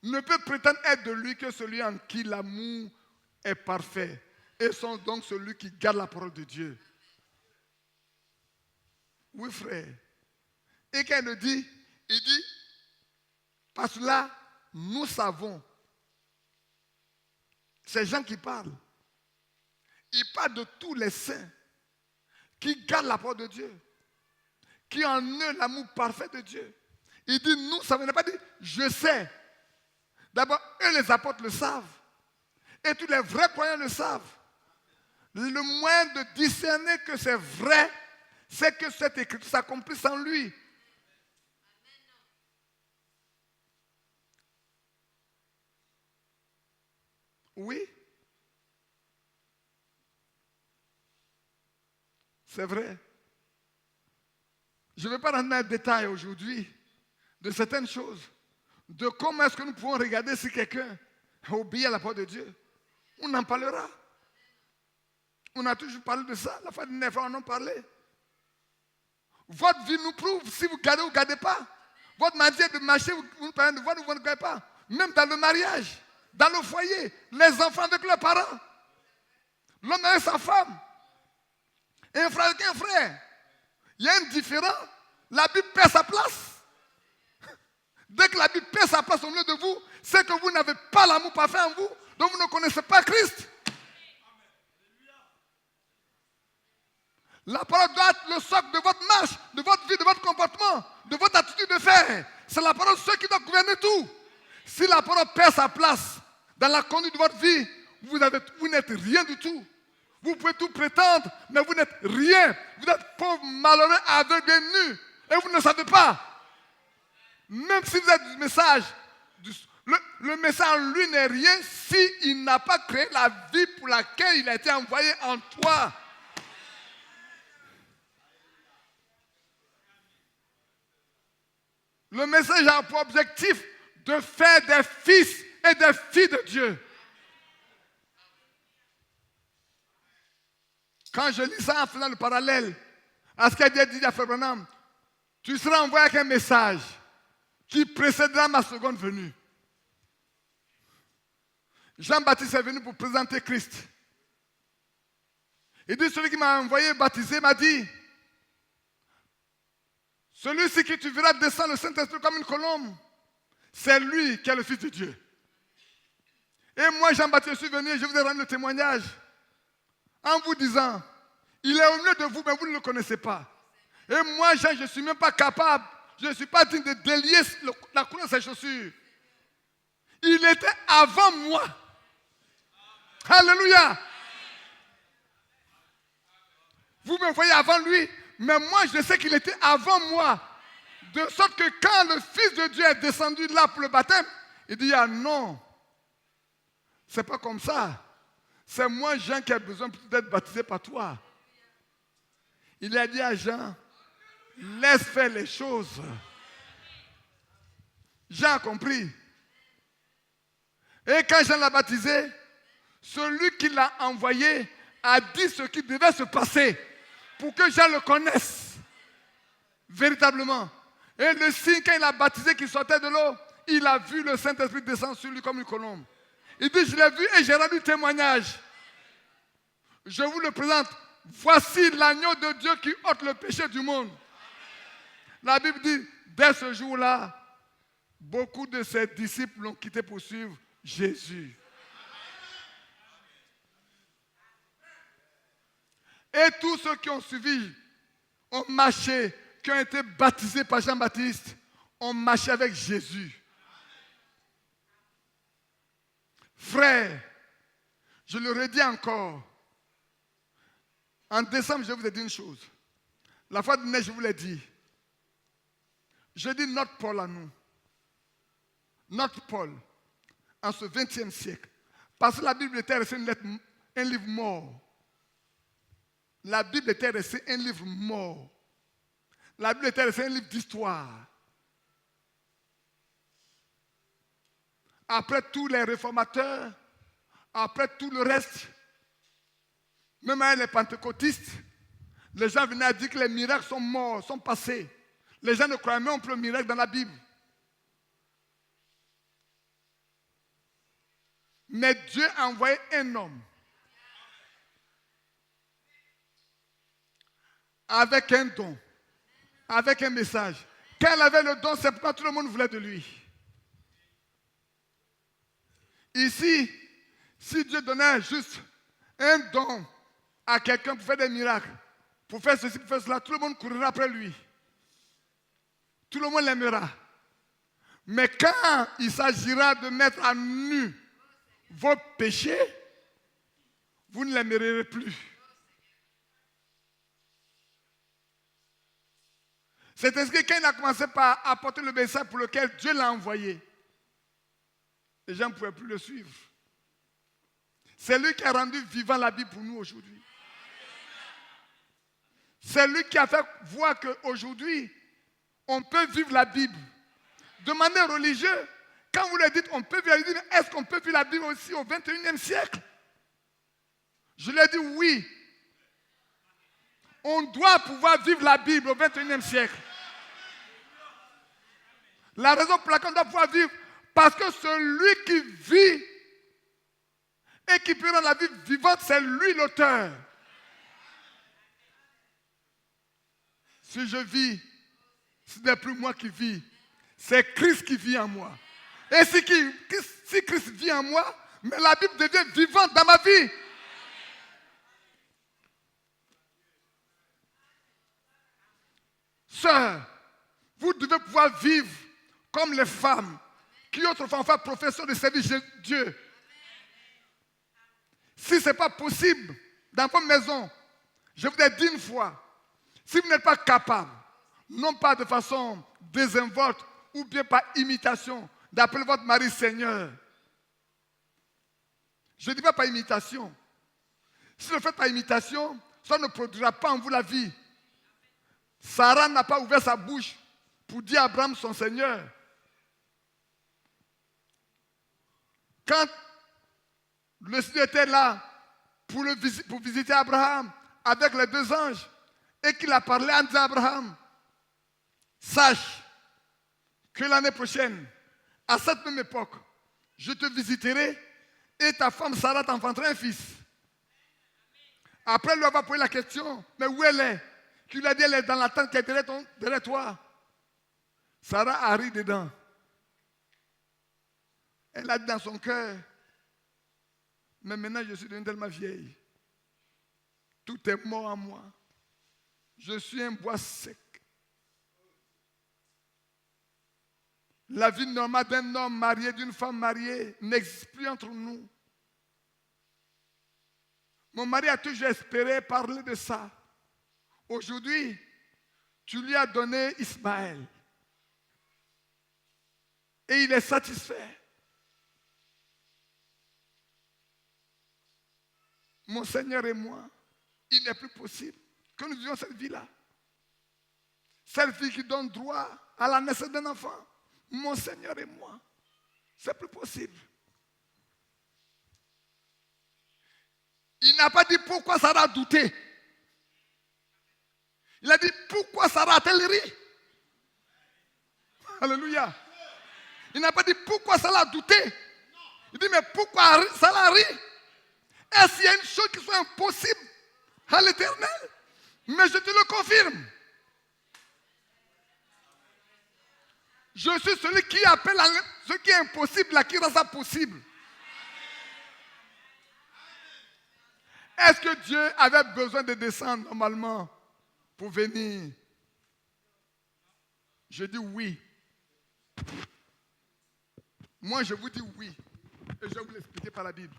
Ne peut prétendre être de lui que celui en qui l'amour est parfait. Et sont donc celui qui garde la parole de Dieu. Oui, frère. Et quand il le dit, il dit, par cela, nous savons. Ces gens qui parlent, ils parlent de tous les saints qui gardent la parole de Dieu, qui en eux l'amour parfait de Dieu. Il dit, nous savons, il n'a pas dit, je sais. D'abord, eux les apôtres le savent. Et tous les vrais croyants le savent. Le moyen de discerner que c'est vrai, c'est que cette écriture s'accomplisse en lui. Oui. C'est vrai. Je ne vais pas rentrer dans le détail aujourd'hui de certaines choses. De comment est-ce que nous pouvons regarder si quelqu'un a obéi à la parole de Dieu. On en parlera. On a toujours parlé de ça. La fois dernière fois, on en parlait. Votre vie nous prouve si vous gardez ou ne gardez pas. Votre manière de marcher, vous parlez de voir ou vous ne gardez pas. Même dans le mariage, dans le foyer, les enfants avec leurs parents, l'homme avec sa femme, et un frère avec un frère. Il y a un différent. La Bible perd sa place. Dès que la Bible perd sa place au milieu de vous, c'est que vous n'avez pas l'amour parfait en vous, donc vous ne connaissez pas Christ. La parole doit être le socle de votre marche, de votre vie, de votre comportement, de votre attitude de faire. C'est la parole ce qui doit gouverner tout. Si la parole perd sa place dans la conduite de votre vie, vous n'êtes rien du tout. Vous pouvez tout prétendre, mais vous n'êtes rien. Vous êtes pauvre, malheureux, aveugle et nu. Et vous ne savez pas. Même si vous êtes du message, le message en lui n'est rien s'il n'a pas créé la vie pour laquelle il a été envoyé en toi. Le message a pour objectif de faire des fils et des filles de Dieu. Quand je lis ça en faisant le parallèle à ce qu'a dit à Frère Branham, tu seras envoyé avec un message qui précédera ma seconde venue. Jean-Baptiste est venu pour présenter Christ. Il dit, celui qui m'a envoyé baptiser m'a dit, celui-ci que tu verras descendre le Saint-Esprit comme une colombe, c'est lui qui est le Fils de Dieu. Et moi, Jean-Baptiste, je suis venu et je vous ai rendu le témoignage en vous disant, il est au milieu de vous, mais vous ne le connaissez pas. Et moi, Jean, je ne suis même pas capable, je ne suis pas digne de délier la couleur de ses chaussures. Il était avant moi. Alléluia. Vous me voyez avant lui, mais moi, je sais qu'il était avant moi. De sorte que quand le Fils de Dieu est descendu là pour le baptême, il dit, ah non, c'est pas comme ça. C'est moi, Jean, qui a besoin d'être baptisé par toi. Il a dit à Jean, laisse faire les choses. Jean a compris. Et quand Jean l'a baptisé, celui qui l'a envoyé a dit ce qui devait se passer pour que Jean le connaisse véritablement. Et le signe, quand il a baptisé, qu'il sortait de l'eau, il a vu le Saint-Esprit descendre sur lui comme une colombe. Il dit, je l'ai vu et j'ai rendu témoignage. Je vous le présente. Voici l'agneau de Dieu qui ôte le péché du monde. La Bible dit, dès ce jour-là, beaucoup de ses disciples l'ont quitté pour suivre Jésus. Et tous ceux qui ont suivi, ont marché, qui ont été baptisés par Jean-Baptiste, ont marché avec Jésus. Frères, je le redis encore. En décembre, je vous ai dit une chose. La fois dernière, je vous l'ai dit. Je dis notre Paul à nous. Notre Paul, en ce 20e siècle. Parce que la Bible était restée un livre mort. La Bible était restée un livre mort. La Bible était restée un livre d'histoire. Après tous les réformateurs, après tout le reste, même avec les pentecôtistes, les gens venaient à dire que les miracles sont morts, sont passés. Les gens ne croyaient même plus au miracle dans la Bible. Mais Dieu a envoyé un homme avec un don, avec un message. Quand il avait le don, c'est pourquoi tout le monde voulait de lui. Ici, si Dieu donnait juste un don à quelqu'un pour faire des miracles, pour faire ceci, pour faire cela, tout le monde courra après lui. Tout le monde l'aimera. Mais quand il s'agira de mettre à nu vos péchés, vous ne l'aimerez plus. C'est ainsi que quand il a commencé par apporter le message pour lequel Dieu l'a envoyé, les gens ne pouvaient plus le suivre. C'est lui qui a rendu vivant la Bible pour nous aujourd'hui. C'est lui qui a fait voir qu'aujourd'hui, on peut vivre la Bible de manière religieuse. Quand vous le dites, on peut vivre la Bible, est-ce qu'on peut vivre la Bible aussi au 21e siècle? Je lui ai dit oui. On doit pouvoir vivre la Bible au 21e siècle. La raison pour laquelle on doit pouvoir vivre, parce que celui qui vit et qui peut rendre la vie vivante, c'est lui l'auteur. Si je vis, ce n'est plus moi qui vis, c'est Christ qui vit en moi. Et si Christ vit en moi, mais la Bible devient vivante dans ma vie. Sœurs, vous devez pouvoir vivre comme les femmes qui autrefois ont fait profession de servir Dieu. Si ce n'est pas possible dans vos maisons, je vous ai dit une fois, si vous n'êtes pas capable, non pas de façon désinvolte ou bien par imitation, d'appeler votre mari Seigneur. Je ne dis pas par imitation. Si vous le faites par imitation, ça ne produira pas en vous la vie. Sarah n'a pas ouvert sa bouche pour dire à Abraham son Seigneur. Quand le Seigneur était là pour visiter Abraham avec les deux anges et qu'il a parlé en disant à Abraham, sache que l'année prochaine, à cette même époque, je te visiterai et ta femme Sarah t'enfantera un fils. Après lui avoir posé la question, mais où elle est? Qui lui a dit, elle est dans la tente qui est derrière toi. Sarah a ri dedans. Elle a dit dans son cœur, mais maintenant je suis devenue tellement vieille. Tout est mort en moi. Je suis un bois sec. La vie normale d'un homme marié, d'une femme mariée, n'existe plus entre nous. Mon mari a toujours espéré parler de ça. Aujourd'hui, tu lui as donné Ismaël. Et il est satisfait. Mon Seigneur et moi, il n'est plus possible que nous vivions cette vie-là. Cette vie qui donne droit à la naissance d'un enfant. Mon Seigneur et moi, c'est plus possible. Il n'a pas dit pourquoi Sarah a douté. Il a dit pourquoi Sarah a-t-elle ri? Alléluia. Il n'a pas dit pourquoi Sarah a douté. Il dit mais pourquoi Sarah a ri? Est-ce qu'il y a une chose qui soit impossible à l'Éternel? Mais je te le confirme. Je suis celui qui appelle ce qui est impossible, là, qui rend ça possible. Est-ce que Dieu avait besoin de descendre normalement pour venir? Je dis oui. Moi, je vous dis oui. Et je vais vous l'expliquer par la Bible.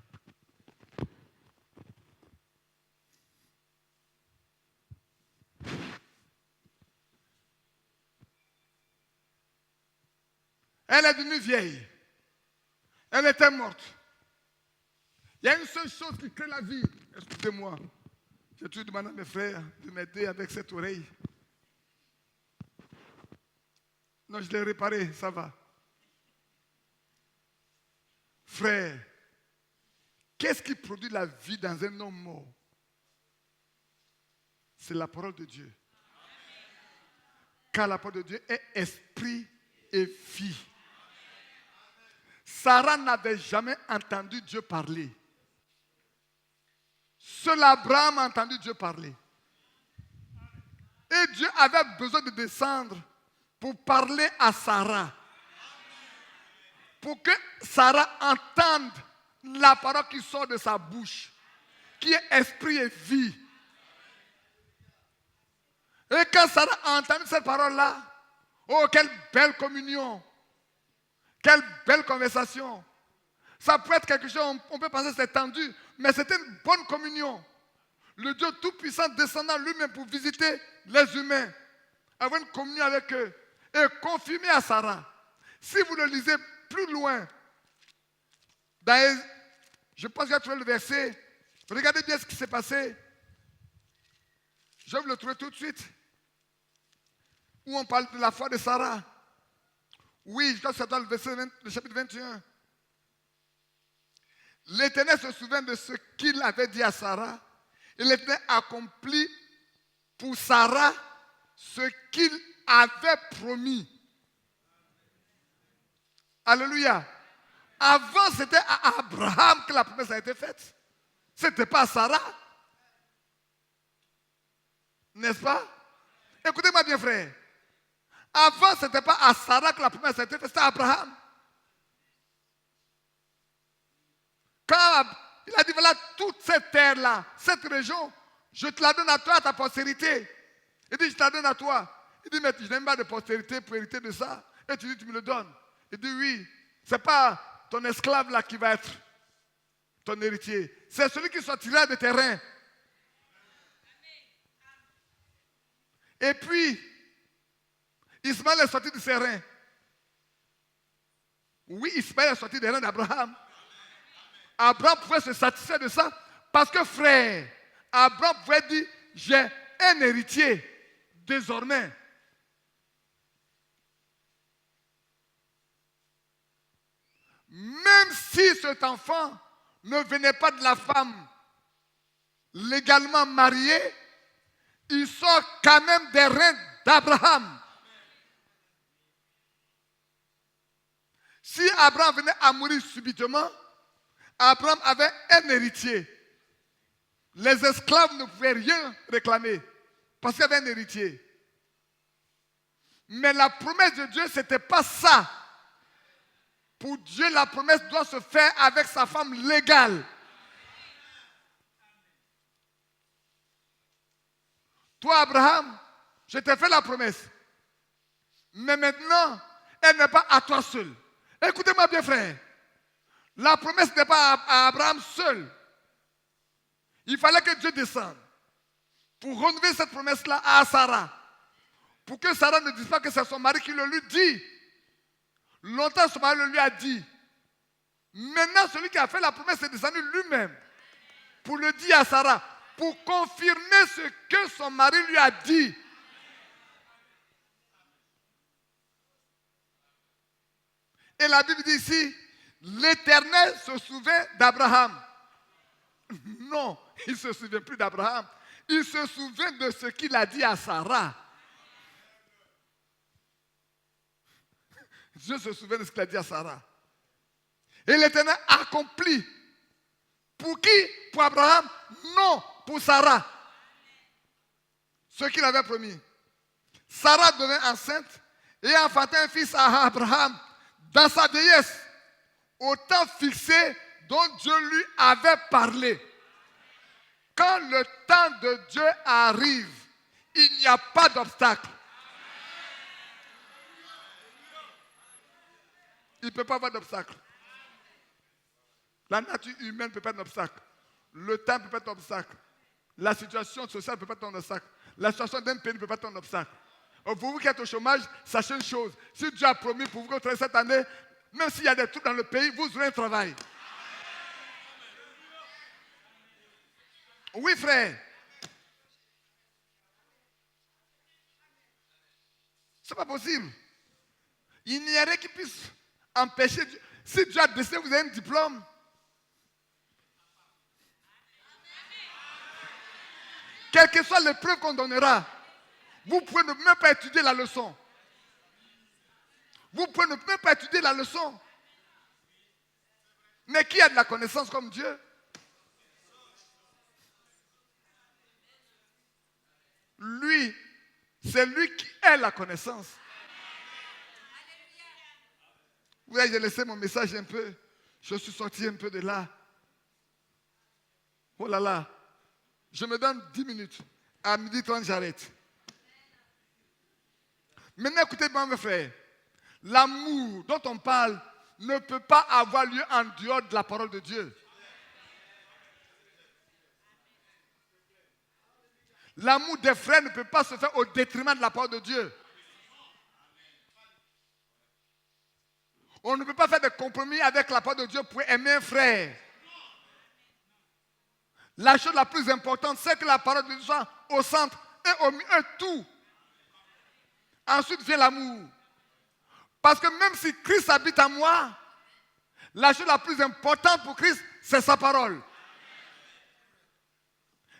Elle est devenue vieille. Elle était morte. Il y a une seule chose qui crée la vie. Excusez-moi. J'ai toujours demandé à mes frères de m'aider avec cette oreille. Non, je l'ai réparée, ça va. Frère, qu'est-ce qui produit la vie dans un homme mort? C'est la parole de Dieu. Car la parole de Dieu est esprit et vie. Sarah n'avait jamais entendu Dieu parler. Seul Abraham a entendu Dieu parler. Et Dieu avait besoin de descendre pour parler à Sarah. Pour que Sarah entende la parole qui sort de sa bouche, qui est esprit et vie. Et quand Sarah a entendu cette parole-là, oh, quelle belle communion, quelle belle conversation. Ça peut être quelque chose, on peut penser que c'est tendu, mais c'était une bonne communion. Le Dieu Tout-Puissant descendant lui-même pour visiter les humains, avoir une communion avec eux et confirmer à Sarah. Si vous le lisez plus loin, je pense que j'ai trouvé le verset, regardez bien ce qui s'est passé. Je vais vous le trouver tout de suite. Où on parle de la foi de Sarah. Oui, je crois que c'est dans le chapitre 21. L'Éternel se souvient de ce qu'il avait dit à Sarah. Et l'Éternel accomplit pour Sarah ce qu'il avait promis. Alléluia. Avant, c'était à Abraham que la promesse a été faite. Ce n'était pas à Sarah. N'est-ce pas? Écoutez-moi bien, frère. Avant, ce n'était pas à Sarah que la promesse a été faite, c'était à Abraham. Quand il a dit, voilà, toute cette terre-là, cette région, je te la donne à toi, à ta postérité. Il dit, je te la donne à toi. Il dit, mais je n'ai pas de postérité pour hériter de ça. Et tu dis, tu me le donnes. Il dit, oui, ce n'est pas ton esclave là qui va être ton héritier. C'est celui qui sortira de tes reins. Et puis, Ismaël est sorti de ses reins. Oui, Ismaël est sorti des reins d'Abraham. Abraham pouvait se satisfaire de ça parce que, frère, Abraham pouvait dire, j'ai un héritier désormais. Même si cet enfant ne venait pas de la femme légalement mariée, il sort quand même des reins d'Abraham. Si Abraham venait à mourir subitement, Abraham avait un héritier. Les esclaves ne pouvaient rien réclamer parce qu'il y avait un héritier. Mais la promesse de Dieu, ce n'était pas ça. Pour Dieu, la promesse doit se faire avec sa femme légale. Toi, Abraham, je t'ai fait la promesse. Mais maintenant, elle n'est pas à toi seul. Écoutez-moi bien, frère. La promesse n'est pas à Abraham seul. Il fallait que Dieu descende pour renouveler cette promesse-là à Sarah. Pour que Sarah ne dise pas que c'est son mari qui le lui dit. Longtemps, son mari le lui a dit. Maintenant, celui qui a fait la promesse est descendu lui-même pour le dire à Sarah, pour confirmer ce que son mari lui a dit. Et la Bible dit ici, l'Éternel se souvient d'Abraham. Non, il ne se souvient plus d'Abraham. Il se souvient de ce qu'il a dit à Sarah. Dieu se souvient de ce qu'il a dit à Sarah. Et l'Éternel accomplit. Pour qui? Pour Abraham? Non, pour Sarah. Ce qu'il avait promis. Sarah devint enceinte et enfanté un fils à Abraham dans sa vieillesse, au temps fixé dont Dieu lui avait parlé. Quand le temps de Dieu arrive, il n'y a pas d'obstacle. Il ne peut pas avoir d'obstacle. La nature humaine ne peut pas être un obstacle. Le temps ne peut pas être un obstacle. La situation sociale ne peut pas être un obstacle. La situation d'un pays ne peut pas être un obstacle. Vous qui êtes au chômage, sachez une chose. Si Dieu a promis pour vous que cette année, même s'il y a des trucs dans le pays, vous aurez un travail. Oui, frère. Ce n'est pas possible. Il n'y a rien qui puisse empêcher Dieu. Si Dieu a décidé que vous avez un diplôme, quelle que soit l'épreuve qu'on donnera, vous ne pouvez même pas étudier la leçon. Vous ne pouvez même pas étudier la leçon. Mais qui a de la connaissance comme Dieu? Lui, c'est lui qui a la connaissance. Vous voyez, j'ai laissé mon message un peu. Je suis sorti un peu de là. Oh là là. Je me donne 10 minutes. À 12h30, j'arrête. Maintenant, écoutez-moi, mes frères. L'amour dont on parle ne peut pas avoir lieu en dehors de la parole de Dieu. L'amour des frères ne peut pas se faire au détriment de la parole de Dieu. On ne peut pas faire de compromis avec la parole de Dieu pour aimer un frère. La chose la plus importante, c'est que la parole de Dieu soit au centre et au milieu de tout. Ensuite vient l'amour. Parce que même si Christ habite en moi, la chose la plus importante pour Christ, c'est sa parole.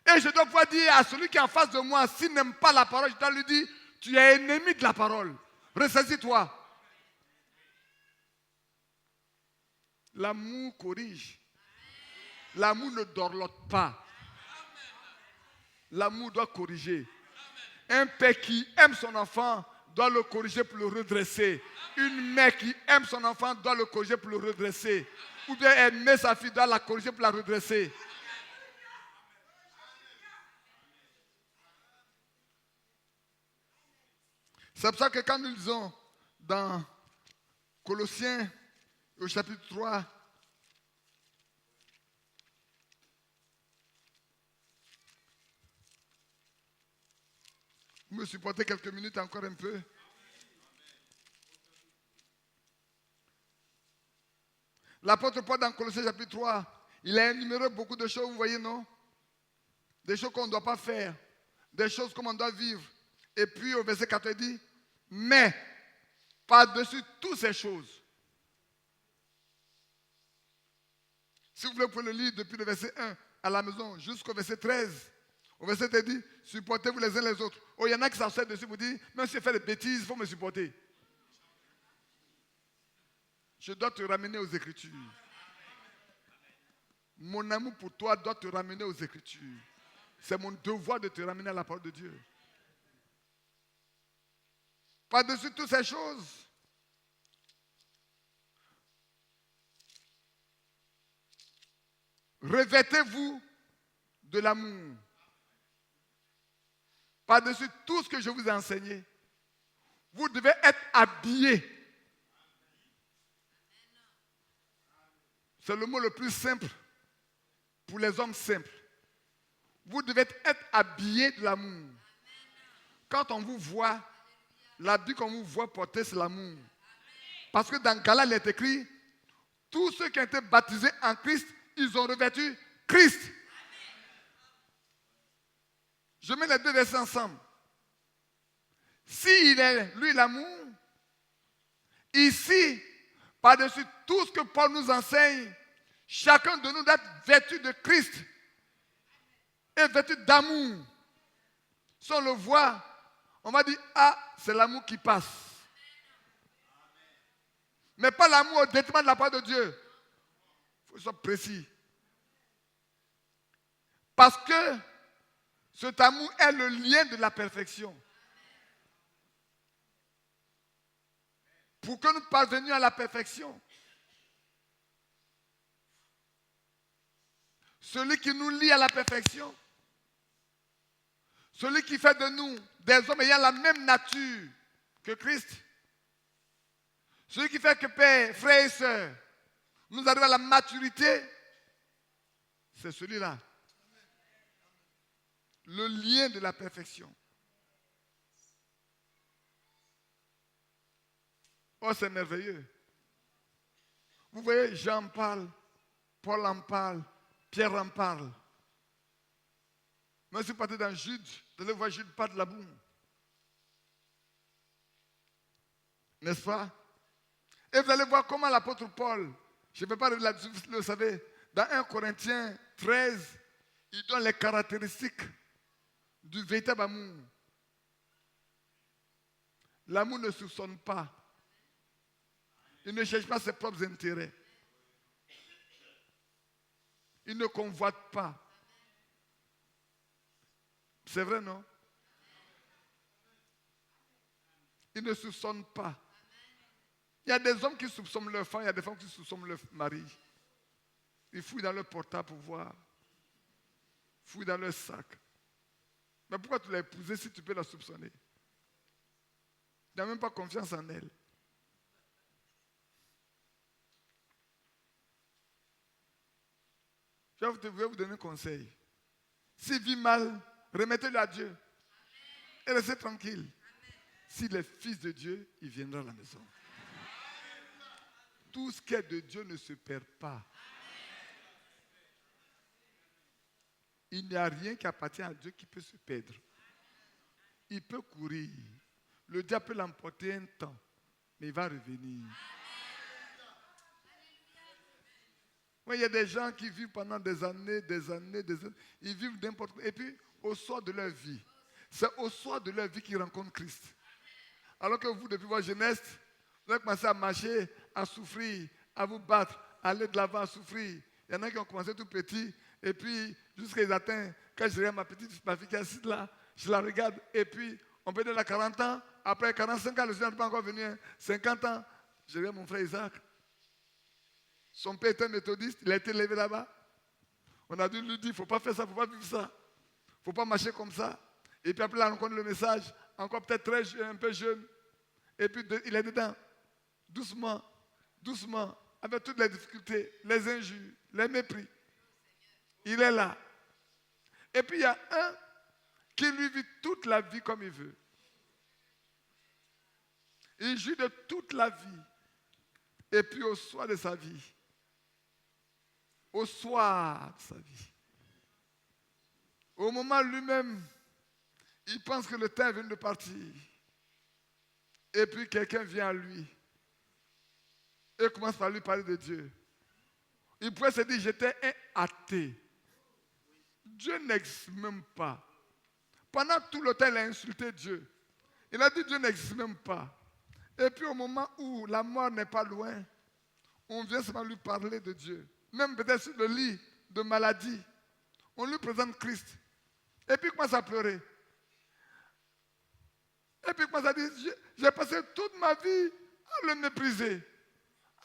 Et je dois pouvoir dire à celui qui est en face de moi, s'il n'aime pas la parole, je dois lui dire, tu es ennemi de la parole. Ressaisis-toi. L'amour corrige. L'amour ne dorlote pas. L'amour doit corriger. Un père qui aime son enfant doit le corriger pour le redresser. Une mère qui aime son enfant doit le corriger pour le redresser. Ou bien aimer sa fille doit la corriger pour la redresser. C'est pour ça que quand nous lisons dans Colossiens au chapitre 3, vous me supportez quelques minutes encore un peu. L'apôtre Paul dans Colossiens chapitre 3, il a énuméré beaucoup de choses, vous voyez, non? Des choses qu'on ne doit pas faire, des choses comme on doit vivre. Et puis au verset 4, il dit, mais par-dessus toutes ces choses, si vous voulez, vous pouvez le lire depuis le verset 1 à la maison jusqu'au verset 13. Au verset 13, il dit, supportez-vous les uns les autres. Oh, il y en a qui s'assoient dessus pour dire, même si je fais des bêtises, il faut me supporter. Je dois te ramener aux Écritures. Mon amour pour toi doit te ramener aux Écritures. C'est mon devoir de te ramener à la parole de Dieu. Par-dessus toutes ces choses, revêtez-vous de l'amour. Par-dessus tout ce que je vous ai enseigné, vous devez être habillés. C'est le mot le plus simple pour les hommes simples. Vous devez être habillés de l'amour. Quand on vous voit, l'habit qu'on vous voit porter, c'est l'amour. Parce que dans Galates, il est écrit, tous ceux qui ont été baptisés en Christ, ils ont revêtu Christ. Je mets les deux versets ensemble. S'il est, lui, l'amour, ici, par-dessus tout ce que Paul nous enseigne, chacun de nous doit être vêtu de Christ et vêtu d'amour. Si on le voit, on va dire, ah, c'est l'amour qui passe. Mais pas l'amour au détriment de la part de Dieu. Il faut que ce soit précis. Parce que cet amour est le lien de la perfection. pour que nous parvenions à la perfection. Celui qui nous lie à la perfection. Celui qui fait de nous des hommes ayant la même nature que Christ. Celui qui fait que père, frères et sœurs, nous arrivons à la maturité, c'est celui-là. Le lien de la perfection. Oh, c'est merveilleux. Vous voyez, Jean en parle, Paul en parle, Pierre en parle. Moi, je suis parti dans Jude, vous allez voir Jude pas de la boum. N'est-ce pas? Et vous allez voir comment l'apôtre Paul, je ne vais pas revenir là-dessus, vous le savez, dans 1 Corinthiens 13, il donne les caractéristiques du véritable amour. L'amour ne soupçonne pas. Il ne cherche pas ses propres intérêts. Il ne convoite pas. C'est vrai, non? Il ne soupçonne pas. Il y a des hommes qui soupçonnent leur femme, il y a des femmes qui soupçonnent leur mari. Ils fouillent dans leur portable pour voir. Ils fouillent dans leur sac. Mais pourquoi tu l'as épousée si tu peux la soupçonner? Tu n'as même pas confiance en elle. Je vais vous donner un conseil. S'il vit mal, remettez-le à Dieu. Et restez tranquille. S'il est fils de Dieu, il viendra à la maison. Tout ce qui est de Dieu ne se perd pas. Il n'y a rien qui appartient à Dieu qui peut se perdre. Il peut courir. Le diable peut l'emporter un temps, mais il va revenir. Oui, il y a des gens qui vivent pendant des années. Ils vivent n'importe quoi. Et puis, au soir de leur vie, c'est au soir de leur vie qu'ils rencontrent Christ. Alors que vous, depuis votre jeunesse, vous avez commencé à marcher, à souffrir, à vous battre, à aller de l'avant, à souffrir. Il y en a qui ont commencé tout petit, et puis, jusqu'à ils atteignent, quand je regarde ma fille qui est assise là, je la regarde, et puis, on peut dire à 40 ans, après 45 ans, le Seigneur n'est pas encore venu, 50 ans, je regarde mon frère Isaac. Son père était méthodiste, il a été élevé là-bas. On a dû lui dire, il ne faut pas faire ça, il ne faut pas vivre ça. Il ne faut pas marcher comme ça. Et puis après, il a rencontré le message, encore peut-être très jeune, un peu jeune. Et puis il est dedans, doucement, doucement, avec toutes les difficultés, les injures, les mépris. Il est là. Et puis il y a un qui lui vit toute la vie comme il veut. Il jouit de toute la vie. Et puis au soir de sa vie, au soir de sa vie, au moment lui-même, il pense que le temps vient de partir. Et puis quelqu'un vient à lui et commence par lui parler de Dieu. Il pourrait se dire, j'étais un athée. Dieu n'existe même pas. Pendant tout le temps, il a insulté Dieu. Il a dit, Dieu n'existe même pas. Et puis au moment où la mort n'est pas loin, on vient seulement lui parler de Dieu. Même peut-être sur le lit de maladie, on lui présente Christ. Et puis il commence à pleurer. Et puis il commence à dire, j'ai passé toute ma vie à le mépriser,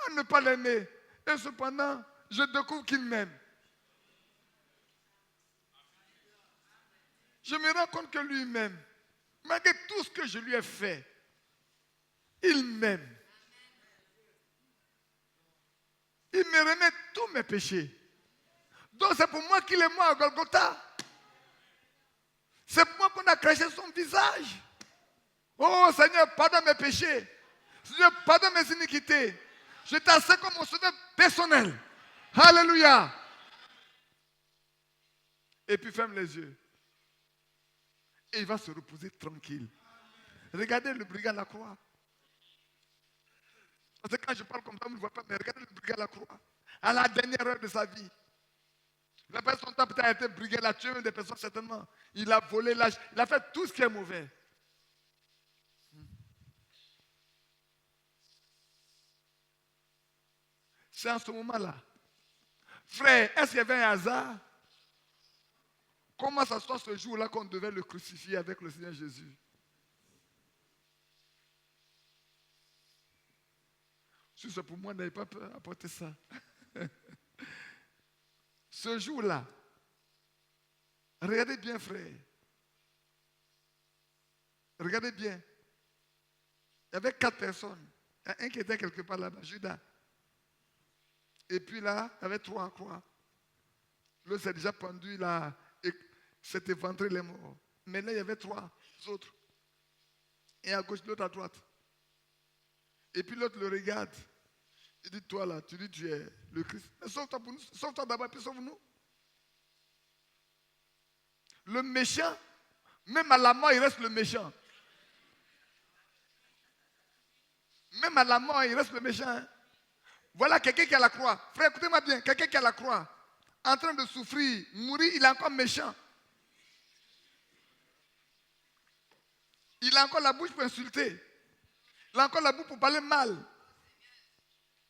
à ne pas l'aimer. Et cependant, je découvre qu'il m'aime. Je me rends compte que lui m'aime. Malgré tout ce que je lui ai fait, il m'aime. Il me remet tous mes péchés. Donc c'est pour moi qu'il est mort à Golgotha. C'est pour moi qu'on a craché son visage. Oh Seigneur, pardonne mes péchés. Seigneur, pardonne mes iniquités. Je t'accepte comme mon sauveur personnel. Alléluia. Et puis ferme les yeux. Et il va se reposer tranquille. Regardez le brigand à la croix. Parce que quand je parle comme ça, on ne voit pas, mais regardez le brigand à la croix. À la dernière heure de sa vie. La personne peut-être a été brigué, il a tué des personnes certainement. Il a volé l'âge, il a fait tout ce qui est mauvais. C'est en ce moment-là. Frère, est-ce qu'il y avait un hasard? Comment ça se passe ce jour-là qu'on devait le crucifier avec le Seigneur Jésus? Si c'est pour moi, n'ayez pas peur, apportez ça. Ce jour-là, regardez bien, frère. Regardez bien. Il y avait 4 personnes. Un qui était quelque part là-bas, Judas. Et puis là, il y avait 3 en croix. L'autre s'est déjà pendu là et s'est éventré, les morts. Mais là, il y avait 3 autres. Un à gauche, l'autre à droite. Et puis l'autre le regarde. Il dit, toi là, tu dis tu es le Christ. Mais sauve-toi pour nous. Sauve-toi d'abord, puis sauve-nous. Le méchant, même à la mort, il reste le méchant. Même à la mort, il reste le méchant. Hein? Voilà quelqu'un qui est à la croix. Frère, écoutez-moi bien. Quelqu'un qui est à la croix, en train de souffrir, mourir, il est encore méchant. Il a encore la bouche pour insulter. Il a encore la bouche pour parler mal.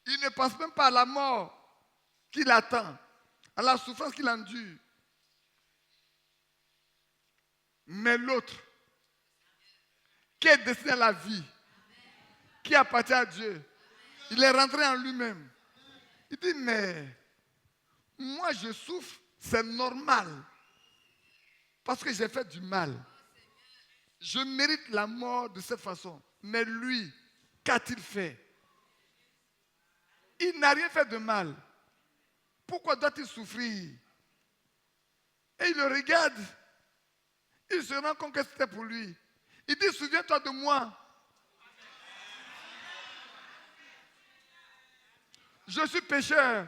Il ne pense même pas à la mort qu'il attend, à la souffrance qu'il endure. Mais l'autre, qui est destiné à la vie, qui appartient à Dieu, il est rentré en lui-même. Il dit, mais moi je souffre, c'est normal. Parce que j'ai fait du mal. Je mérite la mort de cette façon. Mais lui, qu'a-t-il fait? Il n'a rien fait de mal. Pourquoi doit-il souffrir? Et il le regarde. Il se rend compte que c'était pour lui. Il dit, souviens-toi de moi. Je suis pécheur.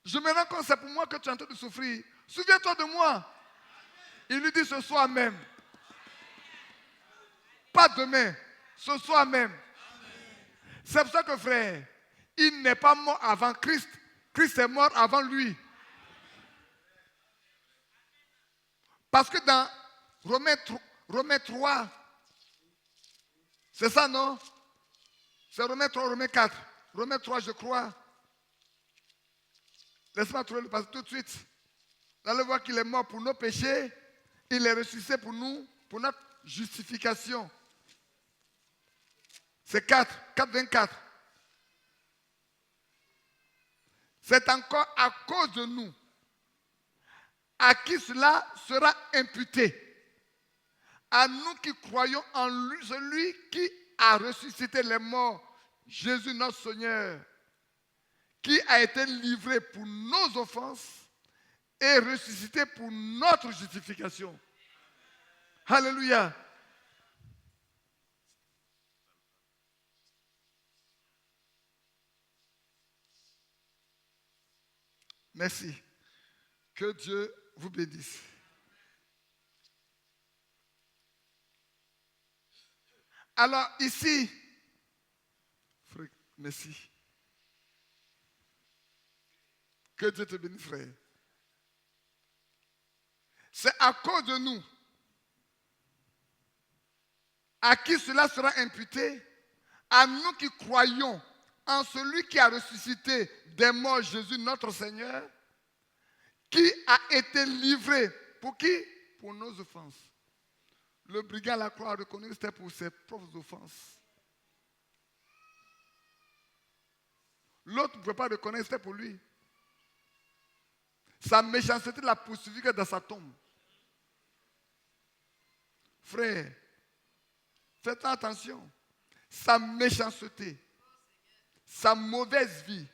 Je me rends compte que c'est pour moi que tu es en train de souffrir. Souviens-toi de moi. Il lui dit ce soir même. Pas demain, ce soir même. C'est pour ça que frère, il n'est pas mort avant Christ. Christ est mort avant lui. Parce que dans Romains 3, c'est ça non? C'est Romains 3, Romains 4. Romains 3, je crois. Laisse-moi trouver le passage tout de suite. Vous allez voir qu'il est mort pour nos péchés. Il est ressuscité pour nous, pour notre justification. C'est 4, 24. C'est encore à cause de nous, à qui cela sera imputé. À nous qui croyons en lui, celui qui a ressuscité les morts, Jésus notre Seigneur, qui a été livré pour nos offenses et ressuscité pour notre justification. Alléluia. Merci. Que Dieu vous bénisse. Alors ici, merci. Que Dieu te bénisse, frère. C'est à cause de nous, à qui cela sera imputé, à nous qui croyons en celui qui a ressuscité des morts, Jésus notre Seigneur, qui a été livré, pour qui? Pour nos offenses. Le brigand à la croix a reconnu que c'était pour ses propres offenses. L'autre ne pouvait pas reconnaître que c'était pour lui. Sa méchanceté l'a poursuivi que dans sa tombe. Frère, faites attention. Sa méchanceté, sa mauvaise vie,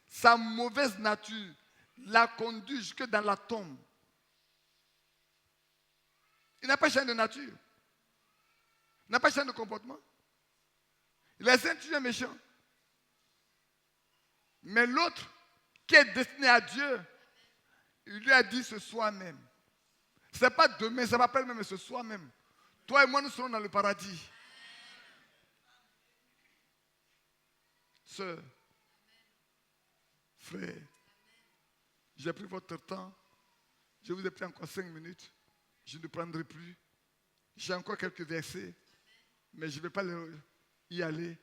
sa mauvaise nature l'a conduit jusque dans la tombe. Il n'a pas changé de nature. Il n'a pas changé de comportement. Il est un méchant. Mais l'autre, qui est destiné à Dieu, il lui a dit ce soir même. Ce n'est pas demain, ce n'est pas après-demain, mais ce soir même. Toi et moi, nous serons dans le paradis. Sœur, frère, j'ai pris votre temps. Je vous ai pris encore 5 minutes. Je ne prendrai plus. J'ai encore quelques versets, mais je ne vais pas y aller.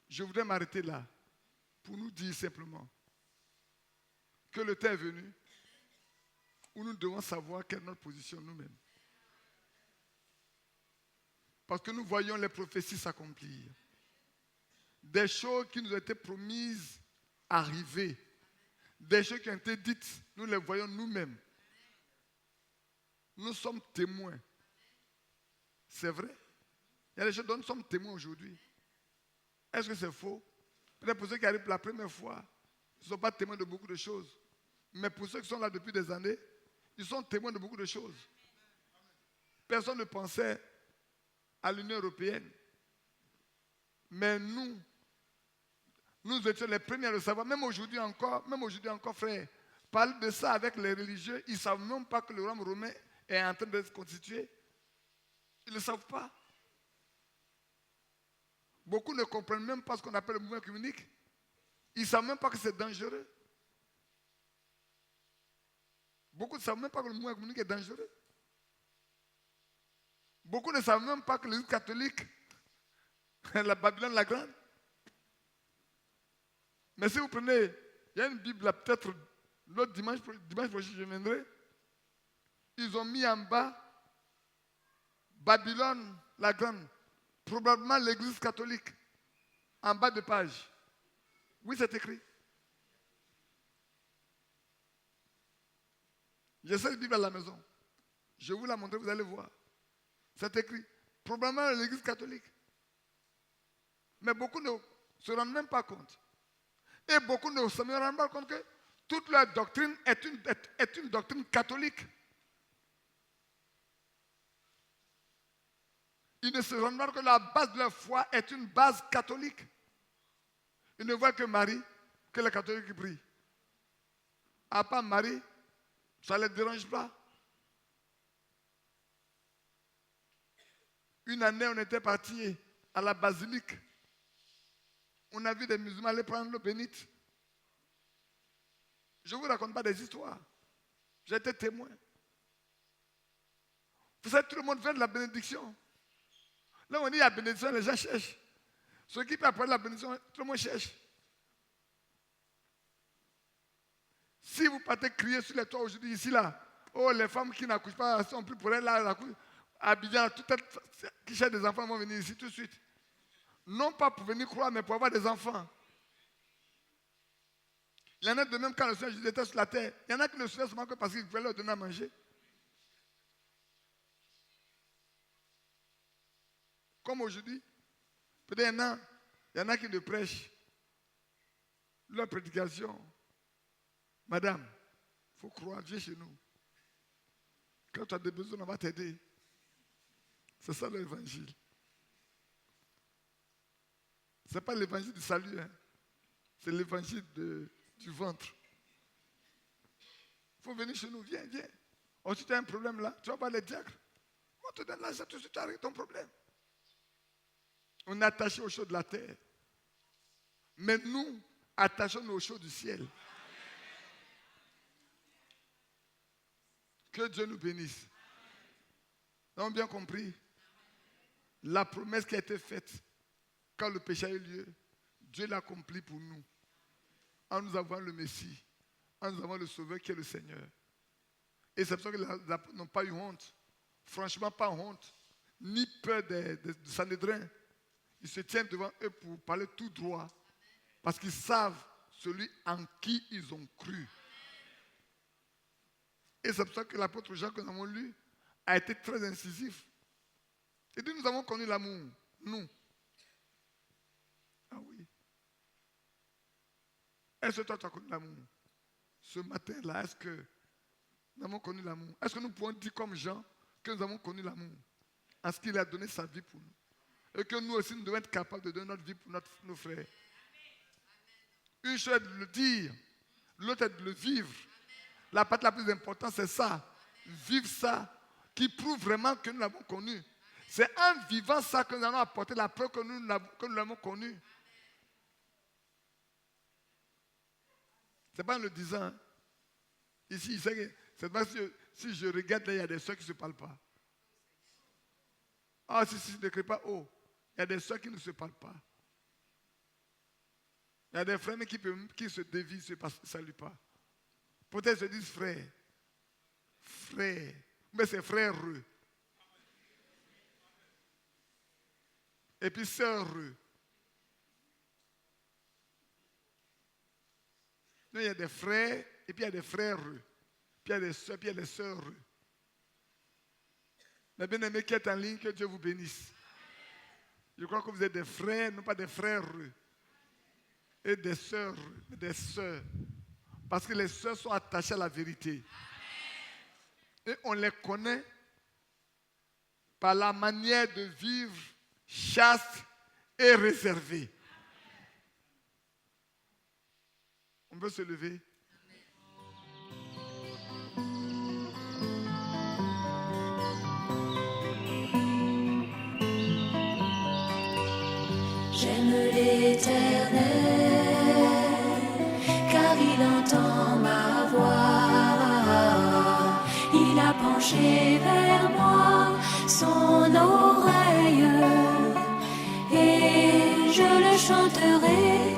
Je voudrais m'arrêter là pour nous dire simplement que le temps est venu où nous devons savoir quelle est notre position nous-mêmes. Parce que nous voyons les prophéties s'accomplir. Des choses qui nous ont été promises arriver. Des choses qui ont été dites, nous les voyons nous-mêmes. Nous sommes témoins. C'est vrai. Il y a des choses dont nous sommes témoins aujourd'hui. Est-ce que c'est faux? Peut-être pour ceux qui arrivent pour la première fois, ils ne sont pas témoins de beaucoup de choses. Mais pour ceux qui sont là depuis des années, ils sont témoins de beaucoup de choses. Personne ne pensait à l'Union européenne. Mais nous étions les premiers à le savoir. Même aujourd'hui encore, frère, parler de ça avec les religieux, ils ne savent même pas que le royaume romain est en train de se constituer. Ils ne le savent pas. Beaucoup ne comprennent même pas ce qu'on appelle le mouvement œcuménique. Ils ne savent même pas que c'est dangereux. Beaucoup ne savent même pas que le mouvement œcuménique est dangereux. Beaucoup ne savent même pas que l'Église catholique, la Babylone la Grande. Mais si vous prenez, il y a une Bible là, peut-être l'autre dimanche prochain, je viendrai. Ils ont mis en bas Babylone la Grande, probablement l'Église catholique, en bas de page. Oui, c'est écrit. J'ai cette Bible à la maison. Je vais vous la montrer, vous allez voir. C'est écrit. Probablement l'Église catholique. Mais beaucoup ne se rendent même pas compte. Et beaucoup ne se rendent pas compte que toute leur doctrine est une doctrine catholique. Ils ne se rendent pas compte que la base de leur foi est une base catholique. Ils ne voient que Marie, que les catholiques prient. À part Marie, ça ne les dérange pas. Une année, on était parti à la basilique. On a vu des musulmans aller prendre l'eau bénite. Je ne vous raconte pas des histoires. J'ai été témoin. Vous savez, tout le monde veut de la bénédiction. Là, on dit la bénédiction, les gens cherchent. Ceux qui peuvent prendre la bénédiction, tout le monde cherche. Si vous partez crier sur les toits aujourd'hui, ici, là, oh, les femmes qui n'accouchent pas sont plus pour elles, là, Abidjan, toutes elles qui cherchent des enfants vont venir ici tout de suite. Non pas pour venir croire, mais pour avoir des enfants. Il y en a de même quand le Seigneur Jésus était sur la terre. Il y en a qui ne se font seulement que parce qu'il voulait leur donner à manger. Comme aujourd'hui, peut-être il y en a qui ne prêchent leur prédication. Madame, il faut croire, viens chez nous. Quand tu as des besoins, on va t'aider. C'est ça l'évangile. Ce n'est pas l'évangile du salut, hein. C'est l'évangile du ventre. Il faut venir chez nous, viens. Oh, si tu as un problème là, tu vas voir les diacres. On te donne l'argent tout de suite, tu arrêtes ton problème. On est attaché aux choses de la terre. Mais nous, attachons-nous aux choses du ciel. Que Dieu nous bénisse. Nous avons bien compris. La promesse qui a été faite quand le péché a eu lieu, Dieu l'a accompli pour nous. En nous avons le Messie, en nous avons le Sauveur qui est le Seigneur. Et c'est pour ça que les apôtres n'ont pas eu honte. Franchement, pas honte. Ni peur du Sanhédrin. Ils se tiennent devant eux pour parler tout droit. Parce qu'ils savent celui en qui ils ont cru. Et c'est pour ça que l'apôtre Jean que nous avons lu a été très incisif. Il dit, nous avons connu l'amour. Nous. Ah oui. Est-ce que toi, tu as connu l'amour? Ce matin-là, est-ce que nous avons connu l'amour? Est-ce que nous pouvons dire comme Jean que nous avons connu l'amour? En ce qu'il a donné sa vie pour nous. Et que nous aussi, nous devons être capables de donner notre vie pour nos frères. Une chose est de le dire, l'autre est de le vivre. La partie la plus importante, c'est ça. Vivre ça, qui prouve vraiment que nous l'avons connu. C'est en vivant ça que nous allons apporter la preuve que nous l'avons connu. Ce n'est pas en le disant. Hein. Ici, c'est pas si je regarde là, il y a des soeurs qui ne se parlent pas. Ah, si je ne crie pas, oh, il y a des soeurs qui ne se parlent pas. Il y a des frères qui se dévient, ne se saluent pas. Peut-être se disent frère. Frère. Mais c'est frère-eux. Et puis sœur-eux. Mais il y a des frères, et puis il y a des frères, puis il y a des soeurs, puis il y a des sœurs. Les bien-aimés qui êtes en ligne, que Dieu vous bénisse. Je crois que vous êtes des frères, non pas des frères, et des sœurs, des sœurs. Parce que les sœurs sont attachées à la vérité. Et on les connaît par la manière de vivre chaste et réservée. On peut se lever. J'aime l'Éternel, car il entend ma voix. Il a penché vers moi son oreille, et je le chanterai